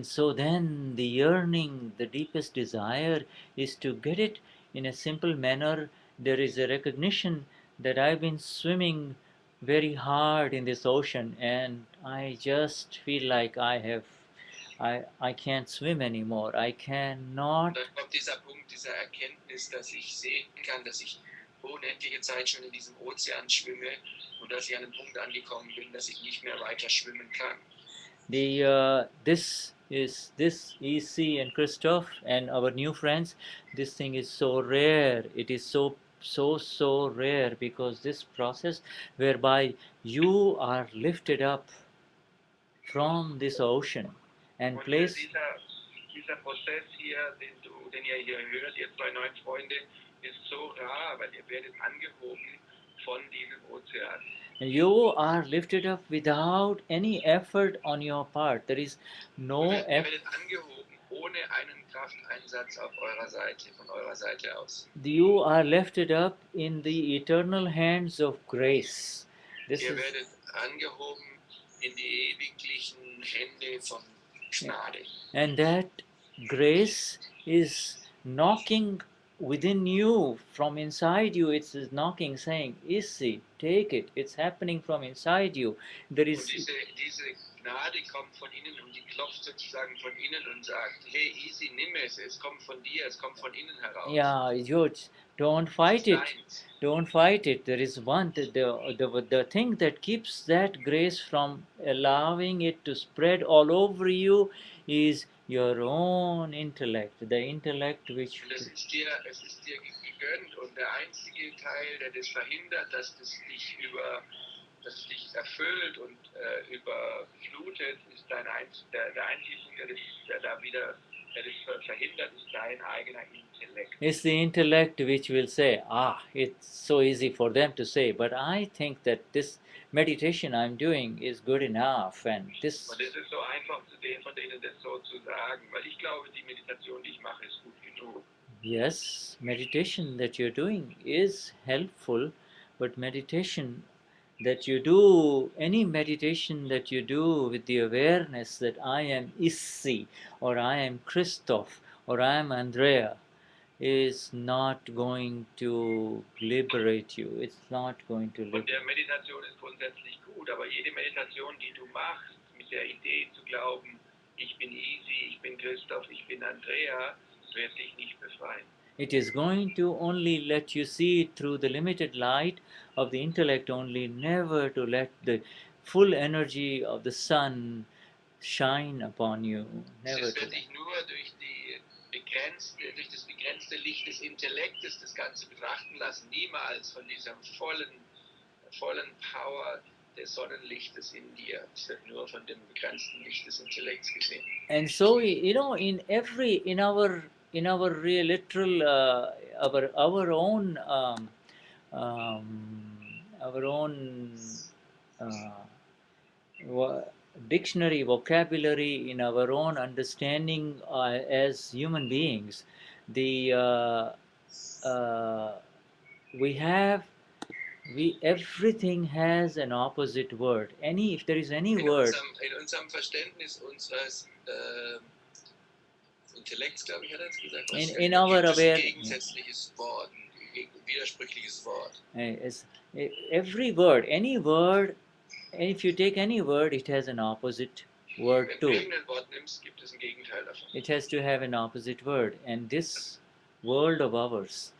so then the yearning, the deepest desire is to get it in a simple manner. There is a recognition that I've been swimming very hard in this ocean and I just feel like I can't swim anymore. I cannot. Dann kommt dieser Punkt, dieser Erkenntnis, dass ich sehen kann, dass ich unendliche Zeit schon in diesem Ozean schwimme und dass ich an einem Punkt angekommen bin, dass ich nicht mehr weiter schwimmen kann. This EC and Christoph and our new friends, this thing is so rare. It is so rare, because this process whereby you are lifted up from this ocean and placed. Dieser Prozess hier, den ihr hier hört, ihr zwei neuen Freunde, ist so rar, weil ihr werdet angehoben von diesem Ozean. You are lifted up without any effort on your part. There is no effort. Ihr werdet angehoben ohne einen Krafteinsatz auf eurer Seite, von eurer Seite aus. You are lifted up in the eternal hands of grace. Ihr werdet angehoben in die ewiglichen Hände von Gnade. And that grace is knocking within you, from inside you. It's knocking, saying, Isi, take it. It's happening from inside you. There is. Und diese Gnade kommt von innen und die klopft sozusagen von innen und sagt, hey, Isi, nimm es. Es kommt von dir. Es kommt von innen heraus. Yeah, George, don't fight it. Don't fight it. There is one. The thing that keeps that grace from allowing it to spread all over you is your own intellect, the intellect which. Es ist dir gegönnt, und der einzige Teil, der das verhindert, dass es dich erfüllt und überflutet, ist der einzige Punkt, der das verhindert, ist dein eigener Intellekt. It's the intellect which will say, it's so easy for them to say, but I think that this meditation I'm doing is good enough, and this. Und es ist so einfach von denen das so zu sagen, weil ich glaube, die Meditation, die ich mache, ist gut genug. Yes, meditation that you're doing is helpful, but meditation that you do, any meditation that you do with the awareness that I am Issi, or I am Christoph, or I am Andrea, is not going to liberate you. It's not going to liberate. Und der Meditation ist grundsätzlich gut, aber jede Meditation, die du machst, mit der Idee zu glauben, ich bin Isi, ich bin Christoph, ich bin Andrea, wird dich nicht befreien. It is going to only let you see it through the limited light of the intellect only, never to let the full energy of the sun shine upon you. Never Es to. wird dich nur durch das begrenzte Licht des Intellektes das Ganze betrachten lassen, niemals von dieser vollen Power des Sonnenlichtes in dir. Es wird nur von dem begrenzten Licht des Intellekts gesehen. And so, in our real literal our own dictionary, vocabulary, in our own understanding as human beings, the everything has an opposite word. If there is any word in unserem Verständnis unseres Intellekts, glaube ich, hat er jetzt gesagt, in our gibt es ein aware gegensätzliches Wort, ein widersprüchliches Wort. every word, any word, if you take any word, it has an opposite word Wenn du too. irgendein Wort nimmst, gibt es ein Gegenteil davon. It has to have an opposite word, and this world of ours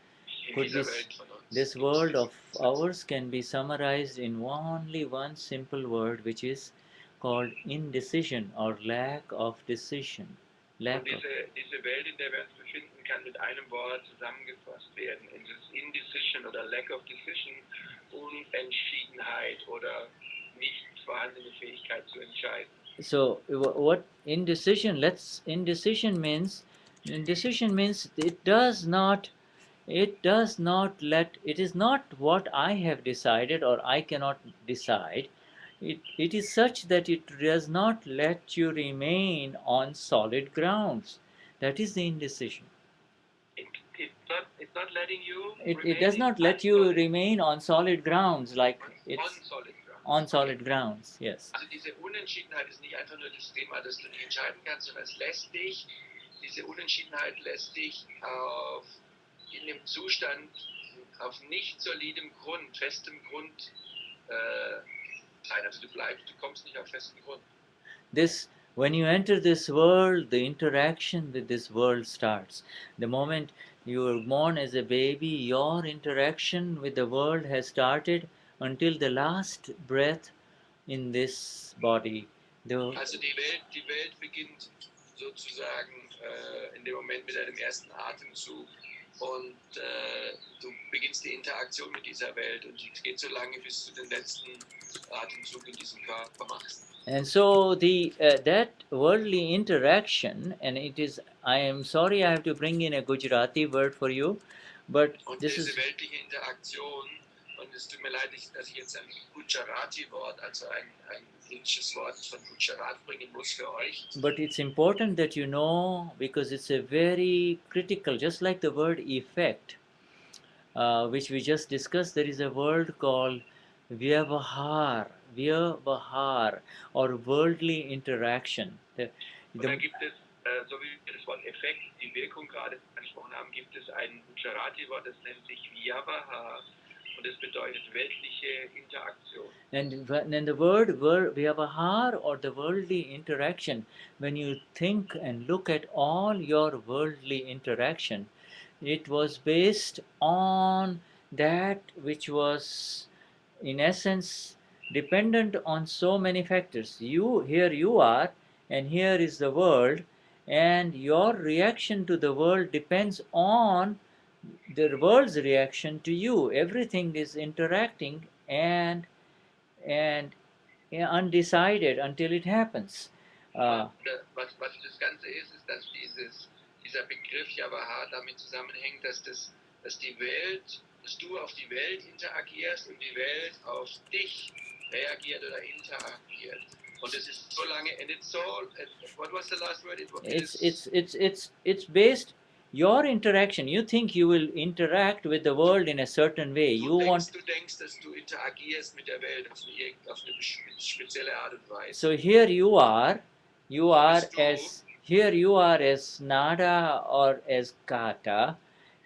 In could dieser be Welt von uns this gibt es world diesen of Satz. ours can be summarized in only one simple word, which is called indecision or lack of decision. Und diese Welt, in der wir uns befinden, kann mit einem Wort zusammengefasst werden. Es ist Indecision oder Lack of Decision, Unentschiedenheit oder nicht vorhandene Fähigkeit zu entscheiden. So what indecision? Indecision means it is not what I have decided or I cannot decide. It is such that it does not let you remain on solid grounds. That is the indecision. It's not letting you It does not let you remain on solid grounds, like it's on solid ground. on solid grounds, yes. Also diese Unentschiedenheit ist nicht einfach nur das Thema, dass du nicht entscheiden kannst, sondern es lässt dich, diese Unentschiedenheit lässt dich in dem Zustand auf nicht solidem Grund, festem Grund sein. Also du kommst nicht auf festen Grund. When you enter this world, the interaction with this world starts. The moment you are born as a baby, your interaction with the world has started until the last breath in this body. Also die Welt beginnt sozusagen in dem Moment mit deinem ersten Atemzug und du beginnst die Interaktion mit dieser Welt und es geht so lange, bis du den letzten Atemzug in diesem Körper machst. And so that worldly interaction, and I am sorry I have to bring in a Gujarati word for you, but und this diese is weltliche Interaktion, und es tut mir leid, dass ich jetzt ein Gujarati-Wort, also ein indisches Wort von Gujarat bringen muss für euch. But it's important that you know, because it's a very critical, just like the word effect, which we just discussed, there is a word called vyavahar, or worldly interaction. Und da gibt es, so wie wir das Wort Effekt, die Wirkung gerade angesprochen haben, gibt es ein Gujarati-Wort, das nennt sich Vyavahar und das bedeutet weltliche Interaktion. And the word vyavahar or the worldly interaction, when you think and look at all your worldly interaction, it was based on that which was in essence dependent on so many factors. Here you are, and here is the world, and your reaction to the world depends on the world's reaction to you. Everything is interacting and undecided until it happens. Was das Ganze ist, dass dieser Begriff Yavaha damit zusammenhängt, dass du auf die Welt interagierst und die Welt auf dich reagiert oder interagiert. Und es ist so lange, and it's so, what was the last word? It's based, your interaction, you think you will interact with the world in a certain way. Du denkst, dass du interagierst mit der Welt auf eine spezielle Art und Weise. So here you are as Nada or as Gata,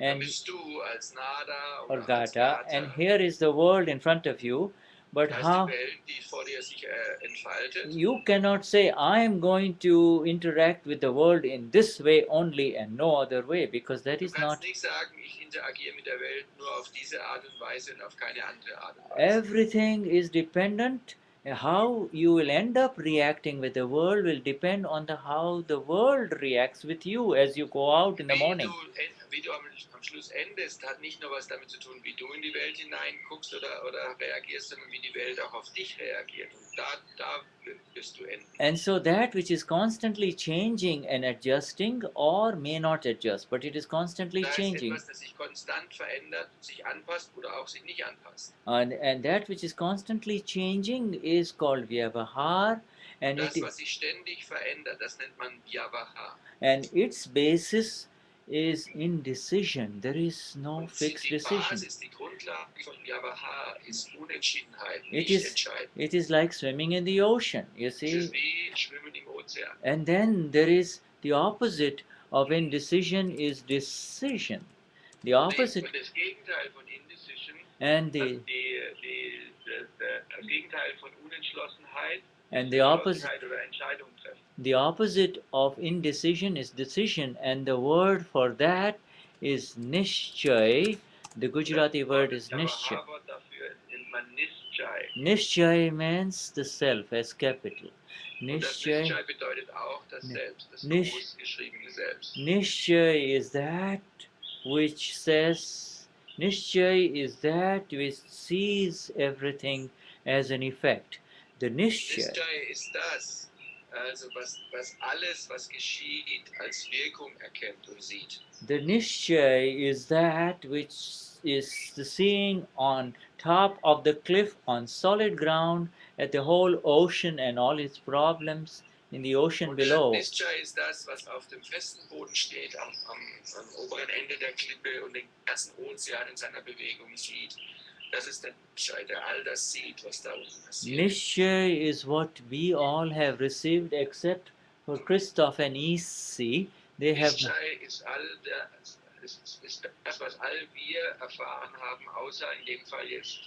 and bist du als Nada or Gata, and here is the world in front of you. But how die Welt, die vor dir sich entfaltet. You cannot say, I am going to interact with the world in this way only and no other way, because that is not. Nicht sagen, ich interagiere mit der Welt nur auf diese Art und Weise und auf keine andere Art und Weise. Everything is dependent. How you will end up reacting with the world will depend on how the world reacts with you as you go out in the morning. Wie du am Schluss endest, hat nicht nur was damit zu tun, wie du in die Welt hineinguckst oder reagierst, sondern wie die Welt auch auf dich reagiert. Und da wirst du enden. And so that which is constantly changing and adjusting, or may not adjust, but it is constantly changing. Etwas, das sich konstant verändert, sich anpasst oder auch sich nicht anpasst. And that which is constantly changing is called Vyavahar, And das, was sich ständig verändert, das nennt man Vyavaha. And its basis is indecision. There is no Und fixed die decision. Basis, die Grundlage von Vyavaha ist Unentschiedenheit, It nicht is, entscheiden. it is like swimming in the ocean, you Es see. ist wie Schwimmen im Ozean. And then there is the opposite of indecision is decision. The opposite. Und das Gegenteil von Indecision, And das Gegenteil von Unentschlossenheit, and the opposite. oder Entscheidung treffen. The opposite of indecision is decision, and the word for that is nischay. The Gujarati word is nischay. Nischay means the self as capital. Nischay bedeutet auch das Selbst, das großgeschriebene Selbst. Nischay is that which says, Nischay is that which sees everything as an effect. The Nischay ist das, also was alles, was geschieht, als Wirkung erkennt und sieht. The Nischay is that which is the seeing on top of the cliff on solid ground at the whole ocean and all its problems in the ocean below. Nischay ist das, was auf dem festen Boden steht, am oberen Ende der Klippe und den ganzen Ozean in seiner Bewegung sieht. Das ist der Nischay, der all das sieht, was da unten passiert. Nischay is what we all have received except for Christoph and Isi. They have. Nischay ist das, was all wir erfahren haben, außer in dem Fall jetzt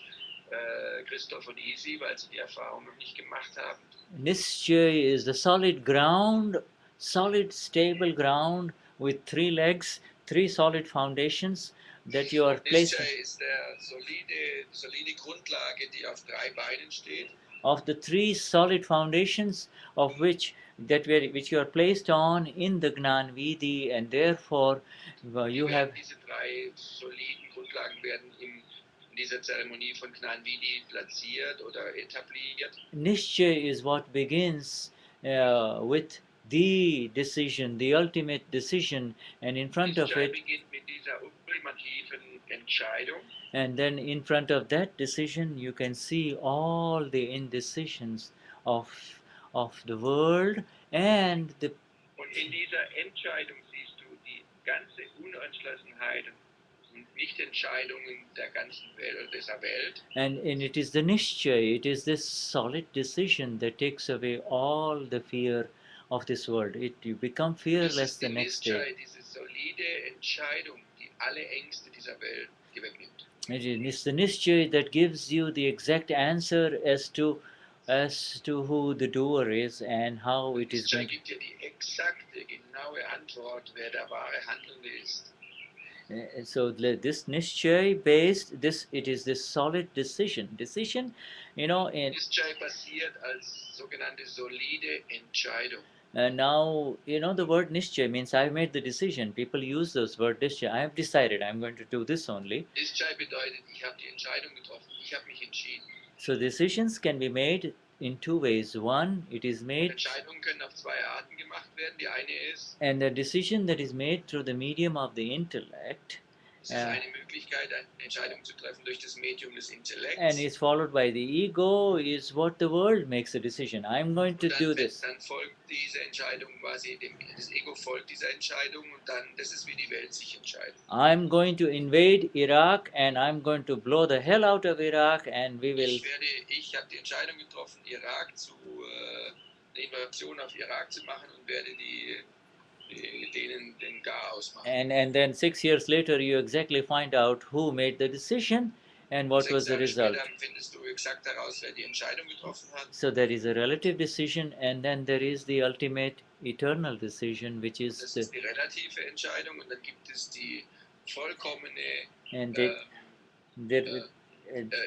Christoph und Isi, weil sie die Erfahrung noch nicht gemacht haben. Nischay is the solid ground, solid stable ground with three legs, three solid foundations that you are placed. Nischay ist der solide Grundlage, die auf 3 Beinen steht. Of the 3 solid foundations of which you are placed on in the Gnani Vidhi, and therefore you have. Diese 3 soliden Grundlagen werden in dieser Zeremonie von Gnani Vidhi platziert oder etabliert. Nischay is what begins with the decision, the ultimate decision, and in front of it. Beginnt mit dieser ultimativen Entscheidung. And then in front of that decision, you can see all the indecisions of the world and the. Und in dieser Entscheidung siehst du die ganze Unentschlossenheit und Nichtentscheidungen der ganzen Welt oder dieser Welt. And it is the nischay, it is this solid decision that takes away all the fear of this world. You become fearless the next day. Diese solide Entscheidung, die alle Ängste dieser Welt wegnimmt. It is the nischay that gives you the exact answer as to who the doer is and how it is going. Gibt dir die exakte, genaue Antwort, wer der wahre Handelnde ist. So this nischay based, it is this solid decision, in Nischay basiert als sogenannte solide Entscheidung. Now, the word nischay means I've made the decision. People use this word nischay. I have decided I'm going to do this only. Nischay bedeutet, ich habe die Entscheidung getroffen, ich habe mich entschieden. So decisions can be made in 2 ways. One, it is made. Entscheidungen können auf 2 Arten gemacht werden. Die eine ist. And the decision that is made through the medium of the intellect. Es ist eine Möglichkeit, eine Entscheidung zu treffen durch das Medium des Intellekts. And is followed by the ego, is what the world makes a decision. I'm going to do this. Dann folgt diese Entscheidung quasi, das Ego folgt dieser Entscheidung und dann, das ist wie die Welt sich entscheidet. I'm going to invade Iraq and I'm going to blow the hell out of Iraq and we will. Ich habe die Entscheidung getroffen, eine Invasion auf Irak zu machen und werde denen den Garaus machen. And then 6 years later you exactly find out who made the decision and what was the result. Findest du exakt heraus, wer die Entscheidung getroffen hat. So there is a relative decision and then there is the ultimate eternal decision, which is das ist die relative Entscheidung und dann gibt es die vollkommene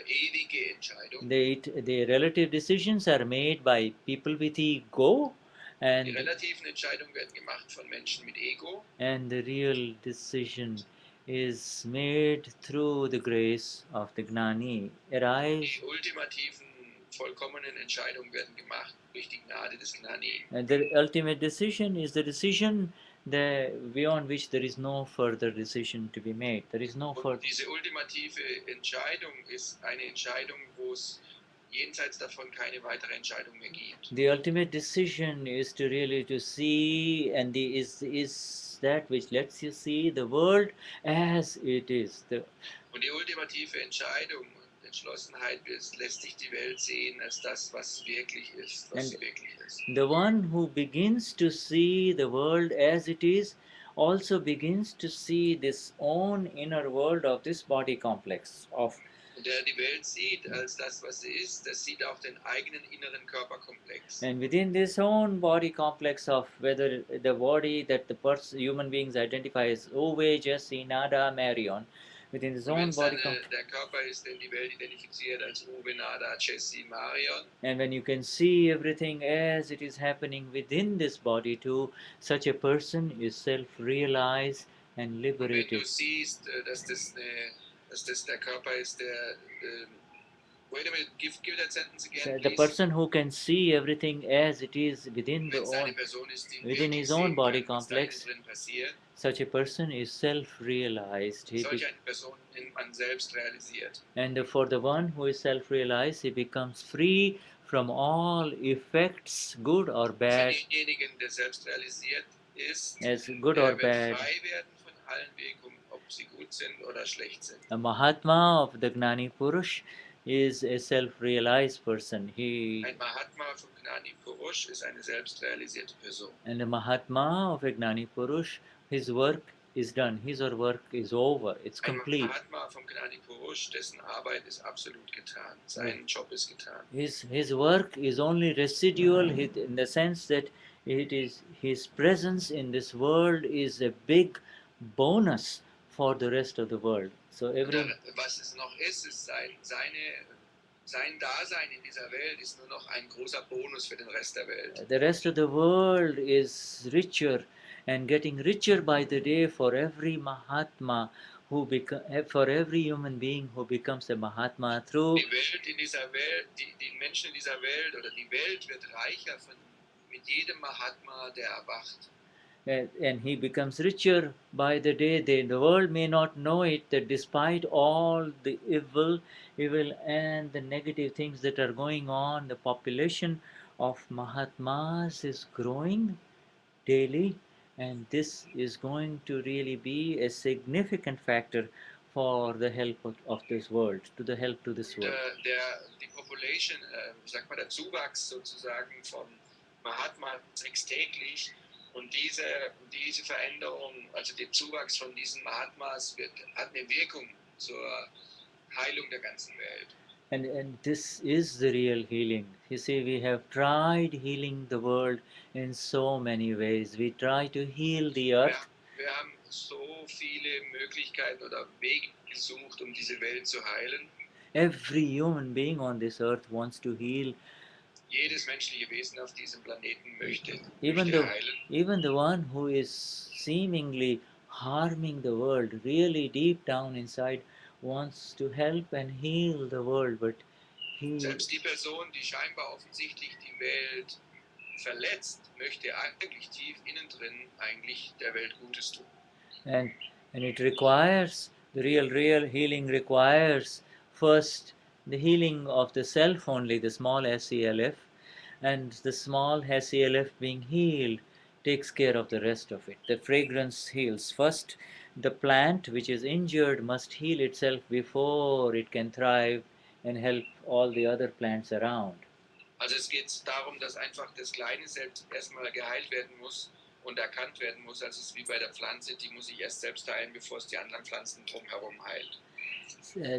ewige Entscheidung. The relative decisions are made by people with ego. And die relativen Entscheidungen werden gemacht von Menschen mit Ego. And the real decision is made through the grace of the Gnani. Die ultimativen, vollkommenen Entscheidungen werden gemacht durch die Gnade des Gnani. And the ultimate decision is the decision beyond which there is no further decision to be made. There is no further. Diese ultimative Entscheidung ist eine Entscheidung, wo es jenseits davon keine weitere Entscheidung mehr gibt. The ultimate decision is to really to see, and is that which lets you see the world as it is. Und die ultimative Entscheidung und Entschlossenheit lässt sich die Welt sehen als das, was wirklich ist, was sie wirklich ist. The one who begins to see the world as it is also begins to see this own inner world of this body complex of. Und der die Welt sieht als das, was sie ist, das sieht auch den eigenen inneren Körperkomplex. And within this own body complex of whether the body that the human beings identify as Uwe, Jesse, Nada, Marion, within his own body complex. Der Körper ist, den die Welt identifiziert als Uwe, Nada, Jesse, Marion. And when you can see everything as it is happening within this body too, such a person is self-realized and liberated. Wenn du siehst, dass das der Körper ist, der wait a minute, give that sentence again, So please. the person who can see everything as it is within within his own body complex, such a person is self-realized. Solch eine Person nennt man selbst realisiert. And for the one who is self-realized, he becomes free from all effects, good or bad. Für denjenigen, der selbst realisiert ist, As good or wird bad. frei werden von allen Wirkungen, ob sie gut sind oder schlecht sind. A Mahatma of the Gnani Purush is a self-realized person. Ein Mahatma von Gnani Purush ist eine selbstrealisierte Person. And a Mahatma of a Gnani Purush, his work is done. His or work is over. It's complete. Ein Mahatma von Gnani Purush, dessen Arbeit ist absolut getan. Sein Job ist getan. His work is only residual in the sense that it is his presence in this world is a big bonus for the rest of the world. So Was es noch ist sein Dasein in dieser Welt ist nur noch ein großer Bonus für den Rest der Welt. The rest of the world is richer and getting richer by the day for every Mahatma for every human being who becomes a Mahatma through. Die Menschen in dieser Welt oder die Welt wird reicher mit jedem Mahatma, der erwacht. And he becomes richer by the day. The world may not know it, that despite all the evil and the negative things that are going on, the population of Mahatmas is growing daily, and this is going to really be a significant factor for the help of this world, to the help to this world. Die Population, sag mal, der Zuwachs sozusagen von Mahatma wächst täglich. Und diese Veränderung, also der Zuwachs von diesen Mahatmas, hat eine Wirkung zur Heilung der ganzen Welt. And this is the real healing. You see, we have tried healing the world in so many ways. We try to heal the earth. Wir haben so viele Möglichkeiten oder Wege gesucht, diese Welt zu heilen. Every human being on this earth wants to heal. Jedes menschliche Wesen auf diesem Planeten möchte heilen. Even the one who is seemingly harming the world, really deep down inside, wants to help and heal the world, but selbst die Person, die scheinbar offensichtlich die Welt verletzt, möchte eigentlich tief innen drin eigentlich der Welt Gutes tun. And it requires, the real healing requires first the healing of the self only, the small SELF, and the small SELF being healed takes care of the rest of it. The fragrance heals. First, the plant which is injured must heal itself before it can thrive and help all the other plants around. Also es geht darum, dass einfach das kleine Selbst erstmal geheilt werden muss und erkannt werden muss. Also es ist wie bei der Pflanze, die muss sich erst selbst heilen, bevor es die anderen Pflanzen drumherum heilt.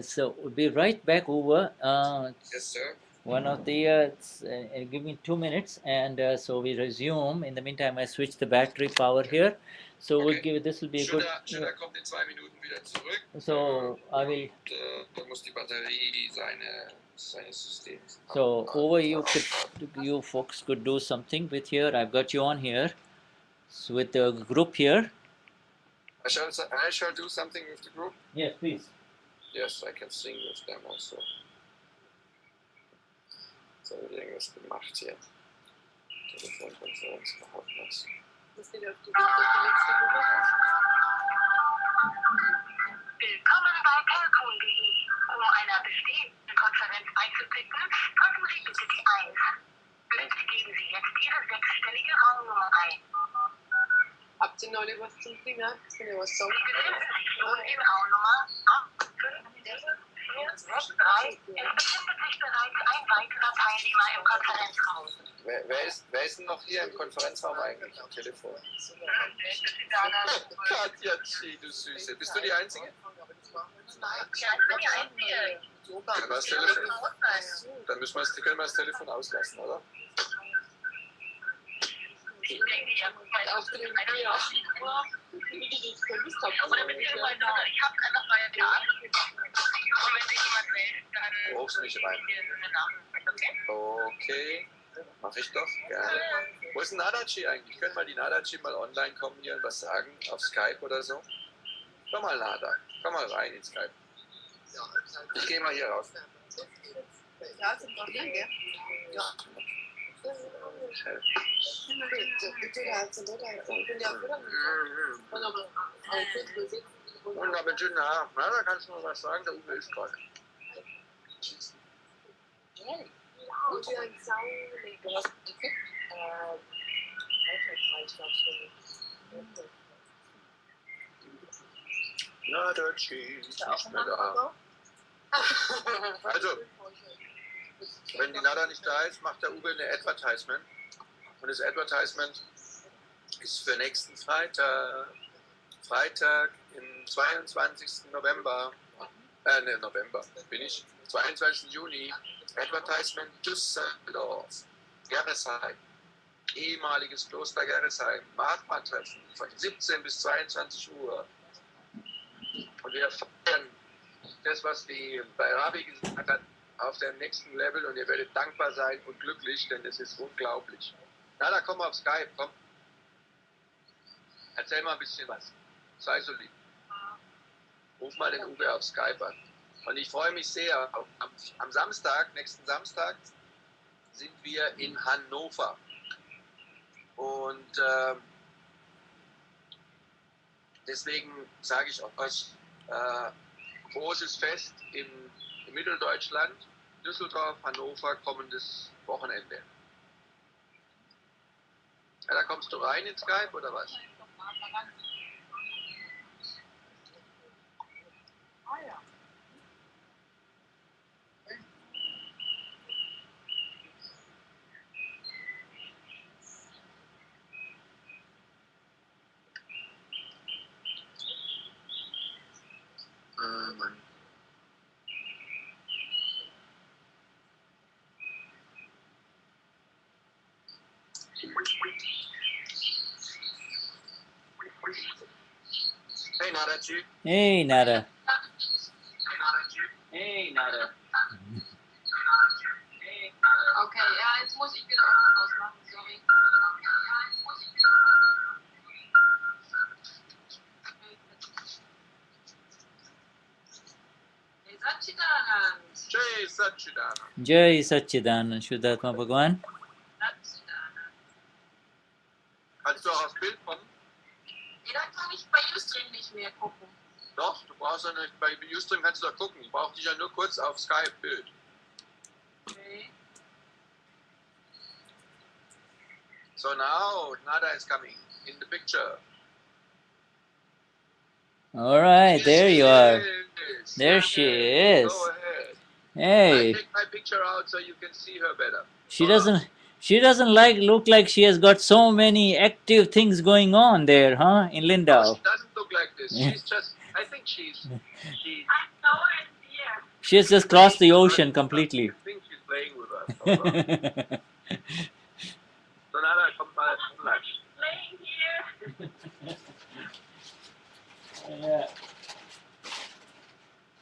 So we'll be right back over. Yes, sir. One of the give me 2 minutes, and so we resume. In the meantime, I switch the battery power here. So we'll give this will be a good. Schiller kommt in 2 Minuten wieder zurück. So I will. Da muss die Batterie seines Systems. So over you folks could do something with here. I've got you on here. So with the group here. I shall do something with the group. Yes, please. Yes, I can sing with them also. So irgendwas gemacht hier. Telefonkonferenz gehabt was. Willkommen bei telcom.de. Um einer bestehenden Konferenz einzutreten, Ihre sechsstellige Raumnummer ein. Habt ihr noch nicht was zum Finger? Kann ich was sagen? Bitte Verwechslung in Raumnummer 85643. Es befindet sich bereits ein weiterer Teilnehmer im Konferenzraum. Wer ist denn noch hier im Konferenzraum eigentlich am Telefon? Katja, du Süße. Bist du die Einzige? Ja, ich bin die Einzige. Können wir das Telefon, dann können wir das Telefon auslassen, oder? Ich denke, ihr habt vielleicht auch eine Uhr. Oder beziehungsweise, ich habe einfach mal den Abend. Und wenn sich jemand meldet, dann Du rufst mich rein. eine Nachricht, okay? Okay, mach ich doch, gerne. Wo ist denn Nadachi eigentlich? Können mal die Nadachi mal online kommen hier und was sagen? Auf Skype oder so? Komm mal, Nada. Komm mal rein in Skype. Ich gehe mal hier raus. Ja, sind doch drin, gell? Ja. Und aber na, da kannst du noch was sagen, der Uwe ist gerade. Nadachi ist nicht mehr da. Also, wenn die Nada nicht da ist, macht der Uwe eine Advertisement. Und das Advertisement ist für nächsten Freitag. Freitag, im 22. November. November bin ich. 22. Juni. Advertisement Düsseldorf. Gerresheim. Ehemaliges Kloster Gerresheim. Mahatma-Treffen von 17 bis 22 Uhr. Und wir feiern das, was die bei Ravi gesagt hat, auf dem nächsten Level und ihr werdet dankbar sein und glücklich, denn es ist unglaublich. Na, da komm mal auf Skype, komm. Erzähl mal ein bisschen was. Sei so lieb. Ruf mal den Uwe auf Skype an. Und ich freue mich sehr. Am Samstag, nächsten Samstag, sind wir in Hannover. Und deswegen sage ich euch, großes Fest in Mitteldeutschland, Düsseldorf, Hannover, kommendes Wochenende. Ja, da kommst du rein in Skype oder was? Mann. Hey Nadachi. Hey, Nada. Hey Nada. Okay, ja, jetzt muss ich wieder ausmachen, sorry. Jai Satchidanand. Jai Satchidanand, Shuddhatma Bhagavan. Kannst du auch aufs Bild kommen? Ja, dann kann ich bei Ustream nicht mehr gucken. Doch, du brauchst ja nicht, bei Ustream kannst du doch gucken. Ich brauche dich ja nur kurz auf Skype-Bild. Okay. So now, Nada is coming in the picture. All right, there you are. Yes. There she Okay, is. Go ahead. I Hey, take my picture out so you can see her better. she doesn't look like she has got so many active things going on there, huh? In No, Lindau. she doesn't look like this. She's just, I think she's I know it's here. She has just crossed the ocean completely. I think she's playing with us. Hold on. So Nada, komm mal online. Playing here.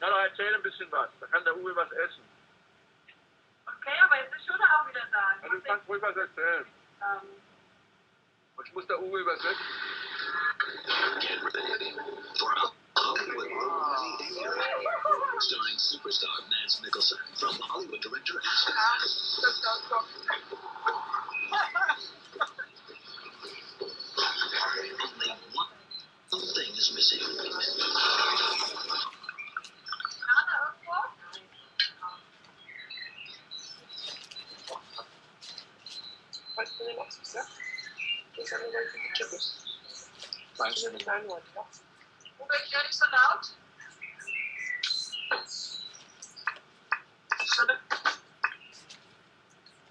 Nada, erzähl ein bisschen was. Da kann der Uwe was essen. Okay, aber jetzt ist schon auch wieder da. Also du kannst ruhig was erzählen. Und ich muss der Uwe übersetzen. Get ready for Hollywood starring superstar Mads Mikkelsen from Hollywood director Only one thing is missing. Wolltest du den noch drauf, siehst du? Das ist eine Seite, die Chip ist. Manche mit kleinen Worten, ja. Uwe, ich höre dich so laut.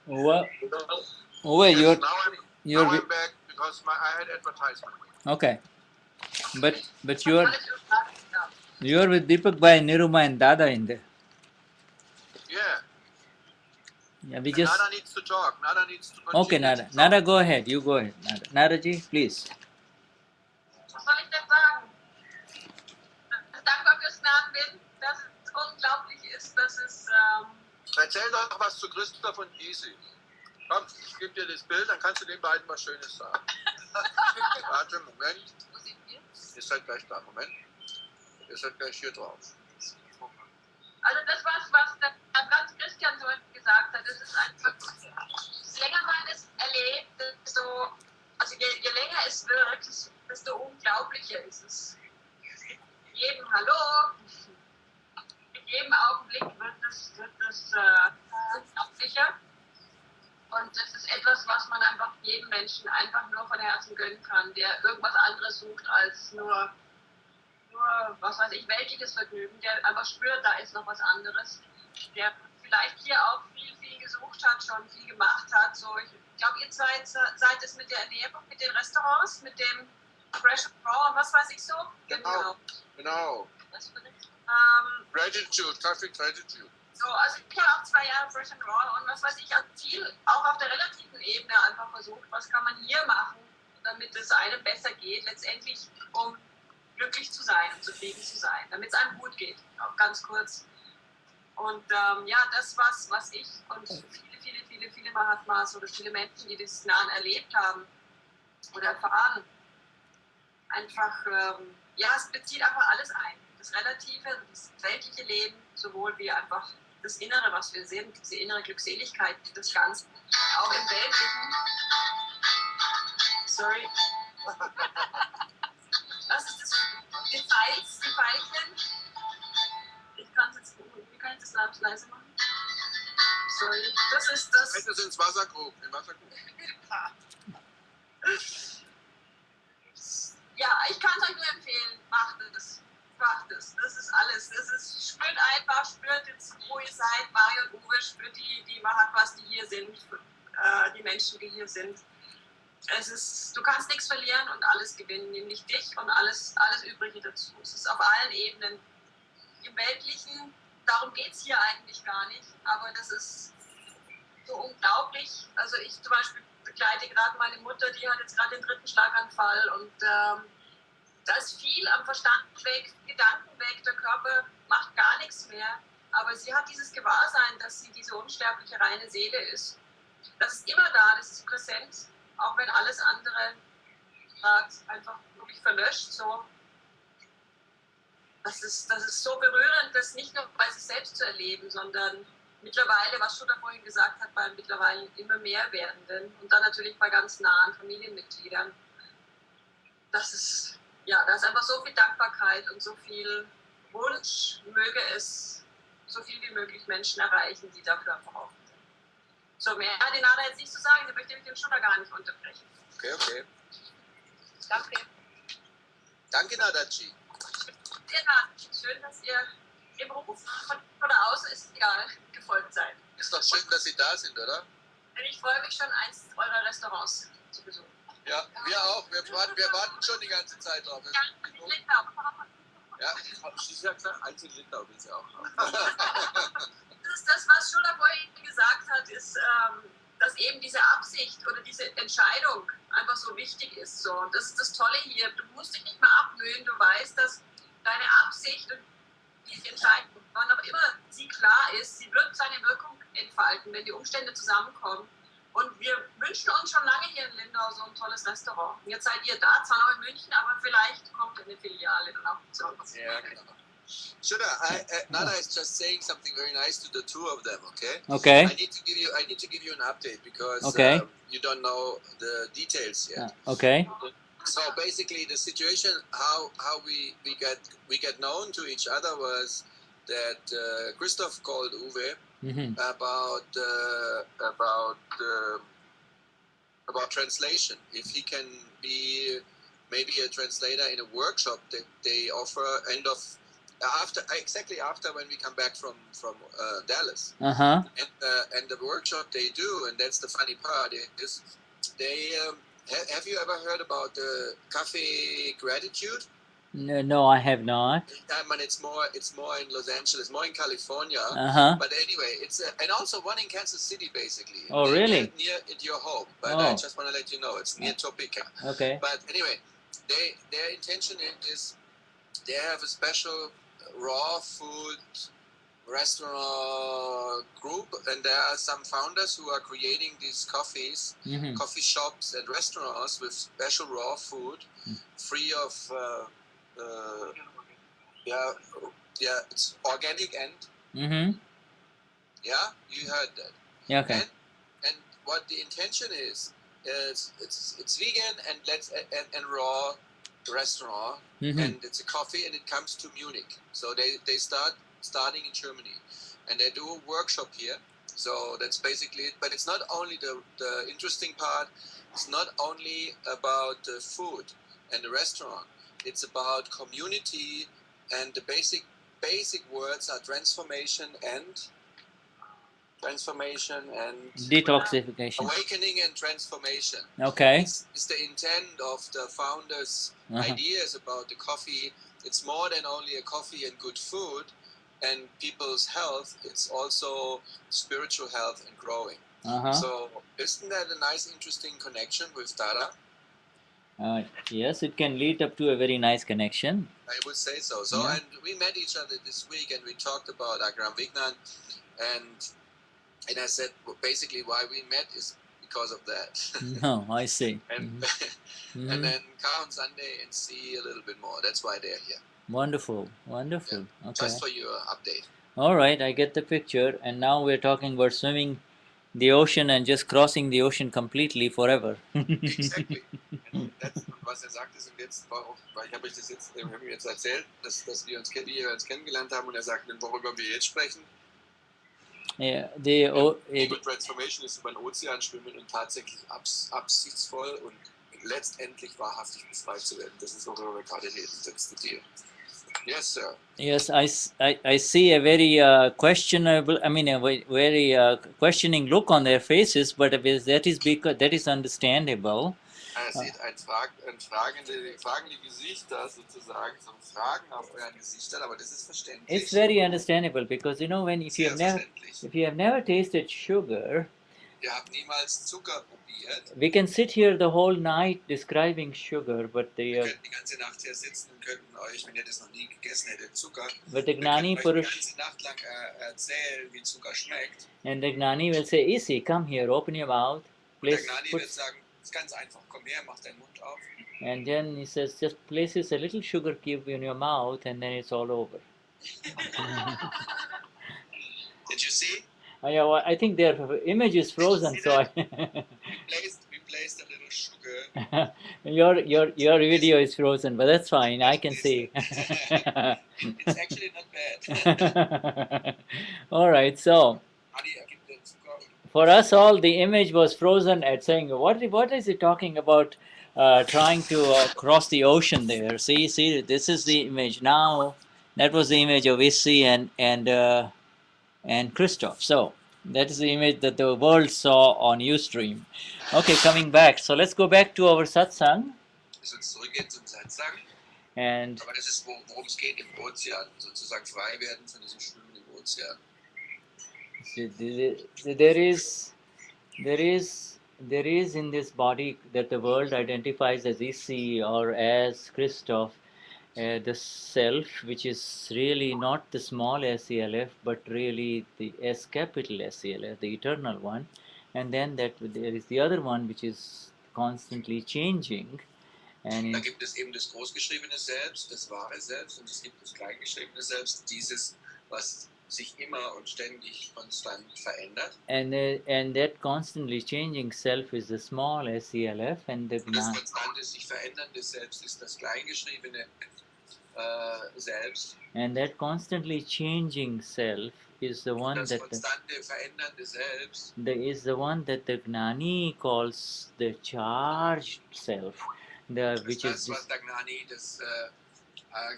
Well, Yes, you're now I'm back because I had advertisement. okay, but Alles you're gut, ja. you're with Deepak Bhai, Niruma, and Dada in there. Yeah. Yeah, we And just Nada needs to talk. Nada needs to continue. okay. to Nada, talk. Nada, go ahead. You go ahead. Nada ji, please. Was soll ich denn sagen? Dankbar fürs Gnadenbild, dass es unglaublich ist, dass es Erzähl doch was zu Christoph und Isi. Komm, ich gebe dir das Bild, dann kannst du den beiden was Schönes sagen. Warte, Moment. wo sind wir? Ihr seid gleich da, Moment. Ihr seid gleich hier drauf. Also das, was der Franz Christian so gesagt hat, das ist einfach, je länger man es erlebt, desto, also je länger es wirkt, desto unglaublicher ist es. Mit jedem Hallo, mit jedem Augenblick wird es unglaublicher. Und das ist etwas, was man einfach jedem Menschen einfach nur von Herzen gönnen kann, der irgendwas anderes sucht als nur was weiß ich, weltliches Vergnügen, der einfach spürt, da ist noch was anderes, der vielleicht hier auch viel gesucht hat, schon viel gemacht hat. So, ich glaube, ihr seid es mit der Ernährung, mit den Restaurants, mit dem Fresh and Raw und was weiß ich so? Genau. Was für eine? Gratitude, Kaffee Gratitude. So, also ich habe auch 2 Jahre Fresh and Raw und was weiß ich, also viel auch auf der relativen Ebene einfach versucht, was kann man hier machen, damit es einem besser geht, letztendlich um glücklich zu sein und zufrieden zu sein, damit es einem gut geht, auch ganz kurz. Und ja, das was ich und viele Mahatmas oder viele Menschen, die das Gnan erlebt haben oder erfahren, einfach, ja, es bezieht einfach alles ein. Das Relative, das weltliche Leben, sowohl wie einfach das Innere, was wir sind, diese innere Glückseligkeit, das Ganze, auch im Weltlichen. Sorry. Was ist das? Die Veilchen. Ich kann es jetzt, wie kann ich das leise machen? Sorry. Das ist das. Hätte es ins Wasserkrug. Ja, ich kann es euch nur empfehlen. Macht es. Das ist alles. Spürt einfach, spürt jetzt, wo ihr seid. Mario und Uwe, spürt die Mahatmas, die hier sind, die Menschen, die hier sind. Du kannst nichts verlieren und alles gewinnen, nämlich dich und alles Übrige dazu. Es ist auf allen Ebenen. Im Weltlichen, darum geht es hier eigentlich gar nicht, aber das ist so unglaublich. Also ich zum Beispiel begleite gerade meine Mutter, die hat jetzt gerade den 3. Schlaganfall und da ist viel am Verstand weg, Gedanken weg, der Körper macht gar nichts mehr, aber sie hat dieses Gewahrsein, dass sie diese unsterbliche reine Seele ist. Das ist immer da, das ist präsent. Auch wenn alles andere einfach wirklich verlöscht, so. Das ist so berührend, das nicht nur bei sich selbst zu erleben, sondern mittlerweile, was Shuddha vorhin gesagt hat, bei mittlerweile immer mehr werdenden und dann natürlich bei ganz nahen Familienmitgliedern. Das ist, ja, da ist einfach so viel Dankbarkeit und so viel Wunsch, möge es so viel wie möglich Menschen erreichen, die dafür einfach offen sind. So, mehr hat die Nada jetzt nicht zu sagen, sie möchte mich den Shuddha gar nicht unterbrechen. Okay. Danke. Danke, Nadaji. Ja, schön, dass ihr im Beruf von der Außen ist egal, gefolgt seid. Ist doch schön, dass Sie da sind, oder? Ich freue mich schon, eins eurer Restaurants zu besuchen. Ja, wir auch. Wir warten schon die ganze Zeit drauf. Ja, in Lindau. Ja, sie hat gesagt, eins in Lindau will sie auch haben. Das ist das, was Shuddha vorhin gesagt hat, ist, dass eben diese Absicht oder diese Entscheidung einfach so wichtig ist. So. Und das ist das Tolle hier. Du musst dich nicht mehr abmühen. Du weißt, dass deine Absicht und diese Entscheidung, wann auch immer sie klar ist, sie wird seine Wirkung entfalten, wenn die Umstände zusammenkommen. Und wir wünschen uns schon lange hier in Lindau so ein tolles Restaurant. Und jetzt seid ihr da, zwar noch in München, aber vielleicht kommt eine Filiale dann auch zu uns. Ja, genau. Shuddha, Nada is just saying something very nice to the two of them, okay? Okay. I need to give you an update because Okay. You don't know the details yet. Okay. So basically, the situation, how we get known to each other was that Christoph called Uwe about about translation. If he can be maybe a translator in a workshop that they offer exactly after when we come back from Dallas. Uh-huh. And the workshop they do, and that's the funny part, is they have you ever heard about the Cafe Gratitude? No, I have not. It's more in Los Angeles, more in California. Uh-huh. But anyway, and also one in Kansas City, basically. Oh, really? Near at your home. But I just want to let you know, it's near Topeka. Okay. But anyway, their intention is they have a special raw food restaurant group, and there are some founders who are creating these coffee shops and restaurants with special raw food, free of it's organic and yeah, you heard that. Yeah, okay. And what the intention is it's vegan and raw restaurant, and it's a coffee, and it comes to Munich. So they starting in Germany, and they do a workshop here. So that's basically it. But it's not only the interesting part. It's not only about the food and the restaurant. It's about community, and the basic words are transformation and detoxification, awakening and transformation. Okay. It's the intent of the founders' ideas about the coffee. It's more than only a coffee and good food and people's health. It's also spiritual health and growing. So isn't that a nice, interesting connection with Dada? Yes, it can lead up to a very nice connection. I would say so. And we met each other this week, and we talked about Akram Vignan, and I said, well, basically why we met is because of that. No, I see. And and then come on Sunday and see a little bit more. That's why they're here. Wonderful, wonderful. Yeah. Okay. Just for your update. All right, I get the picture. And now we're talking about swimming the ocean and just crossing the ocean completely forever. Exactly. Das, was sagt, ist und jetzt war auch, weil ich habe euch das jetzt, erzählt, dass wir uns kennengelernt haben, und er sagt, worüber wir jetzt sprechen. Yeah, Transformation ist über den Ozean schwimmen und tatsächlich absichtsvoll und letztendlich wahrhaftig befreit zu werden. Das ist, worüber wir gerade reden. That's the deal. Yes, sir. Yes, I see a very questionable, a very questioning look on their faces, but that is understandable. Er sieht ein fragende Gesichter sozusagen, so Fragen auf euren Gesichtern, aber das ist verständlich. It's very understandable because if you have never tasted sugar, ihr habt niemals Zucker probiert. We can sit here the whole night describing sugar, but wir könnten die ganze Nacht hier sitzen und könnten euch, wenn ihr das noch nie gegessen hättet, Zucker, but the Gnani Purush, die ganze Nacht lang erzählen, wie Zucker schmeckt. And the Gnani will say, Isi, come here, open your mouth. Der Gnani wird sagen, es ist ganz einfach, komm her, mach deinen Mund auf. And then he says, just places a little sugar cube in your mouth, and then it's all over. Did you see? I think their image is frozen, so we placed a little sugar. your video is frozen, but that's fine. I can see. It's actually not bad. All right, so for us all, the image was frozen at saying, what is he talking about? Trying to cross the ocean there. See, this is the image now. That was the image of Issy and Christoph. So that is the image that the world saw on Ustream. Okay, coming back. So let's go back to our satsang. And aber das ist, worum es geht im Ozean, sozusagen frei werden von diesem Schwimmen im Ozean. There is in this body that the world identifies as Issy or as Christoph, the self, which is really not the small SELF, but really the S capital SELF, the eternal one. And then there is the other one, which is constantly changing. And da gibt es eben das großgeschriebene Selbst, das wahre Selbst, und es gibt das kleingeschriebene Selbst, dieses, was sich immer und ständig konstant verändert. And that constantly changing self is the small SELF, and the das konstante sich verändernde Selbst ist das kleingeschriebene Selbst. And that constantly changing self is the one Das that konstante, verändernde Selbst. is the one that the Gnani calls the charged self, which is Das, this was der Gnani das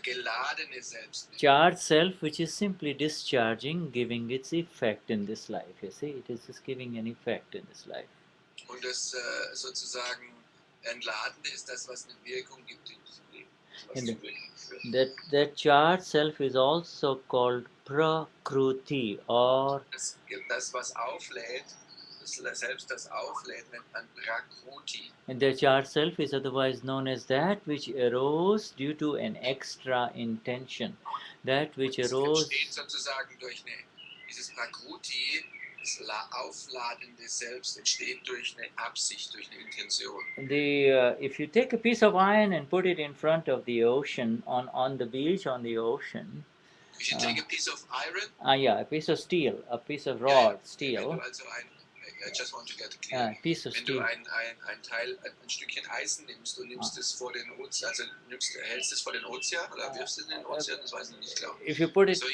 geladene Selbst nennt. charged self, which is simply discharging, giving its effect in this life. You see, it is just giving an effect in this life. Und das sozusagen Entladende ist das, was eine Wirkung gibt in diesem Leben. Was And zur Wirkung führt. that charged self is also called Prakruti, or Das, was auflädt, das Selbst, das auflädt, nennt man Prakruti. and the charged self is otherwise known as that which arose due to an extra intention, that which Es arose. entsteht sozusagen durch dieses Prakruti, das aufladende Selbst entsteht durch eine Absicht, durch eine Intention. If you take a piece of iron and put it in front of the ocean on the beach on the ocean, If you take a piece of iron, a piece of steel, a piece of ja, rod, wenn steel, du also I just want to get it clear. piece of Wenn du steel. ein Stückchen Eisen nimmst und nimmst es vor den Ozean, also hältst es vor den Ozean oder wirfst es in den Ozean, das weiß ich nicht klar. If you put it, So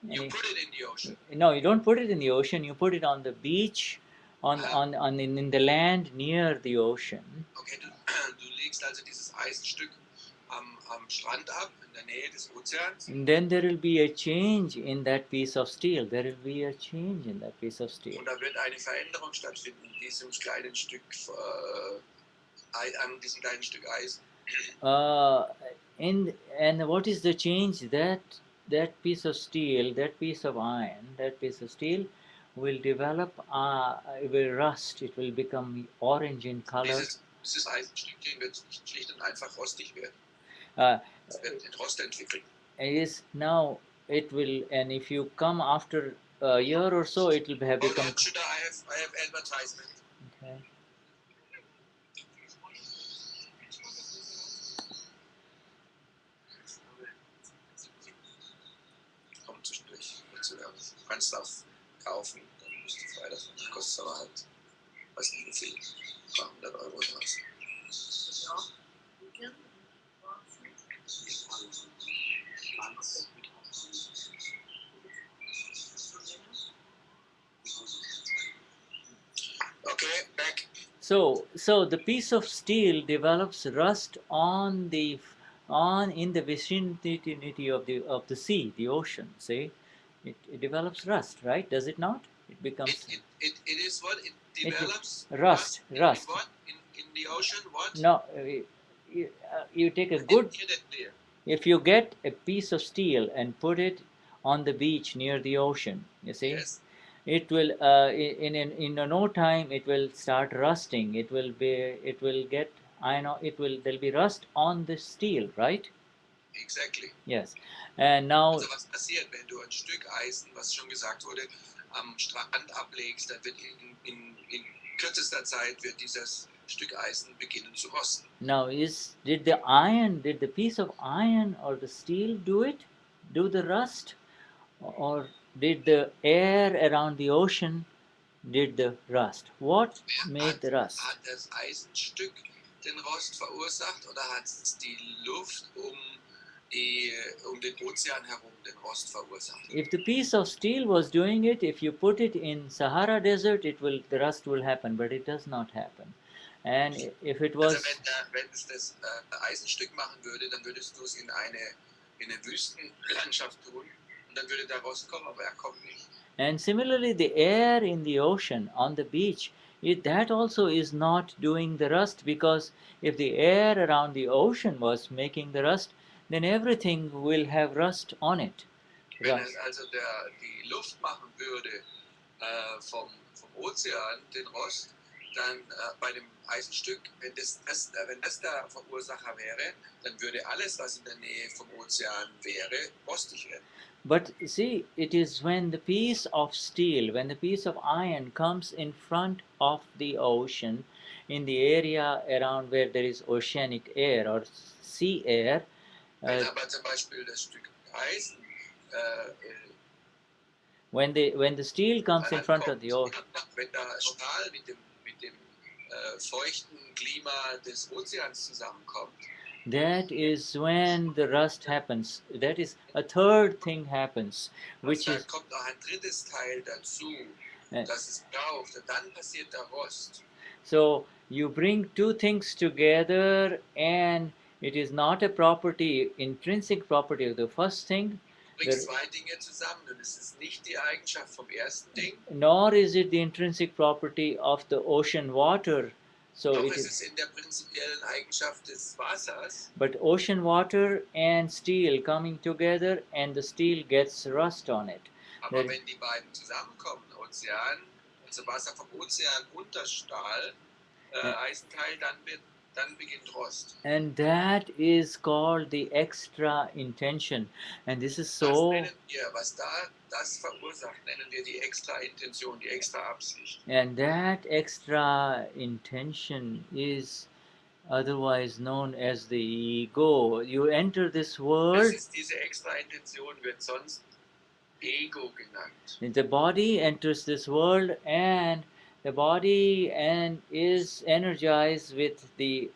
you put it in the ocean. no, you don't put it in the ocean. You put it on the beach, in the land near the ocean. Okay, du legst also dieses Eisenstück am Strand ab, in der Nähe des Ozeans. And then there will be a change in that piece of steel. There will be a change in that piece of steel. Und da wird eine Veränderung stattfinden in diesem kleinen Stück, an diesem kleinen Stück Eisen. And what is the change? That piece of steel, that piece of iron, that piece of steel will develop, it will rust, it will become orange in color. Dieses Eisenstückchen wird schlicht und einfach rostig werden. Es wird den Rost entwickeln. It will, and if you come after a year or so, it will have become. I have advertisement. Okay. Kommt zwischendurch zu werden. Du kannst auch kaufen, dann bist du frei davon. Das kostet aber halt, weiß nicht wie viel, 300 Euro oder was. Okay, back. So the piece of steel develops rust in the vicinity of the sea, the ocean. See, it develops rust, right? Does it not? It becomes. It is what it develops. Rust. In what? In the ocean? What? No, you take a good. Get it clear. If you get a piece of steel and put it on the beach near the ocean, you see. Yes. It will in no time it will start rusting. There'll be rust on the steel, right? Exactly. Yes. And now Also was passiert, wenn du ein Stück Eisen, was schon gesagt wurde, am Strand ablegst, dann wird in kürzester Zeit wird dieses Stück Eisen beginnen zu rosten. now did the piece of iron or the steel do the rust, or did the air around the ocean did the rust? What made the rust? Hat das Eisenstück den Rost verursacht oder hat es die Luft um den Ozean herum den Rost verursacht? If the piece of steel was doing it, if you put it in Sahara Desert, the rust will happen, but it does not happen. And if it was, Also wenn es das Eisenstück machen würde, dann würdest du es in eine Wüstenlandschaft tun und dann würde der Rost kommen, aber er kommt nicht. and similarly the air in the ocean on the beach, that also is not doing the rust, because if the air around the ocean was making the rust, then everything will have rust on it. Wenn es also die Luft machen würde vom Ozean, den Rost, dann bei dem Eisenstück, wenn das der Verursacher wäre, dann würde alles, was in der Nähe vom Ozean wäre, rostig werden. But see, it is when the piece of steel, when the piece of iron comes in front of the ocean, in the area around where there is oceanic air or sea air, Wenn aber zum Beispiel das Stück Eisen when the steel comes in front of the ocean, wenn der Stahl mit dem feuchten Klima des Ozeans zusammenkommt, that is when the rust happens. That is a third thing happens, which Da is kommt noch ein drittes Teil dazu, uh, das es braucht. Und dann passiert der Rost. so you bring two things together, and it is not a property, intrinsic property of the first thing, Du bringst zwei Dinge zusammen und es ist nicht die Eigenschaft vom ersten Ding, nor is it the intrinsic property of the ocean water. So noch it ist is, es in der prinzipiellen Eigenschaft des Wassers. but ocean water and steel coming together, and the steel gets rust on it. Aber There- wenn die beiden zusammenkommen, Ozean, also Wasser vom Ozean und das Stahl, Eisenteil, dann beginnt Rost. And that is called the extra intention. And this is Das so, nennen wir, was das verursacht, nennen wir die extra Intention, die extra Absicht. and that extra intention is otherwise known as the ego. You enter this world, Diese extra Intention wird sonst Ego genannt. the body enters this world, and the body and is energized with the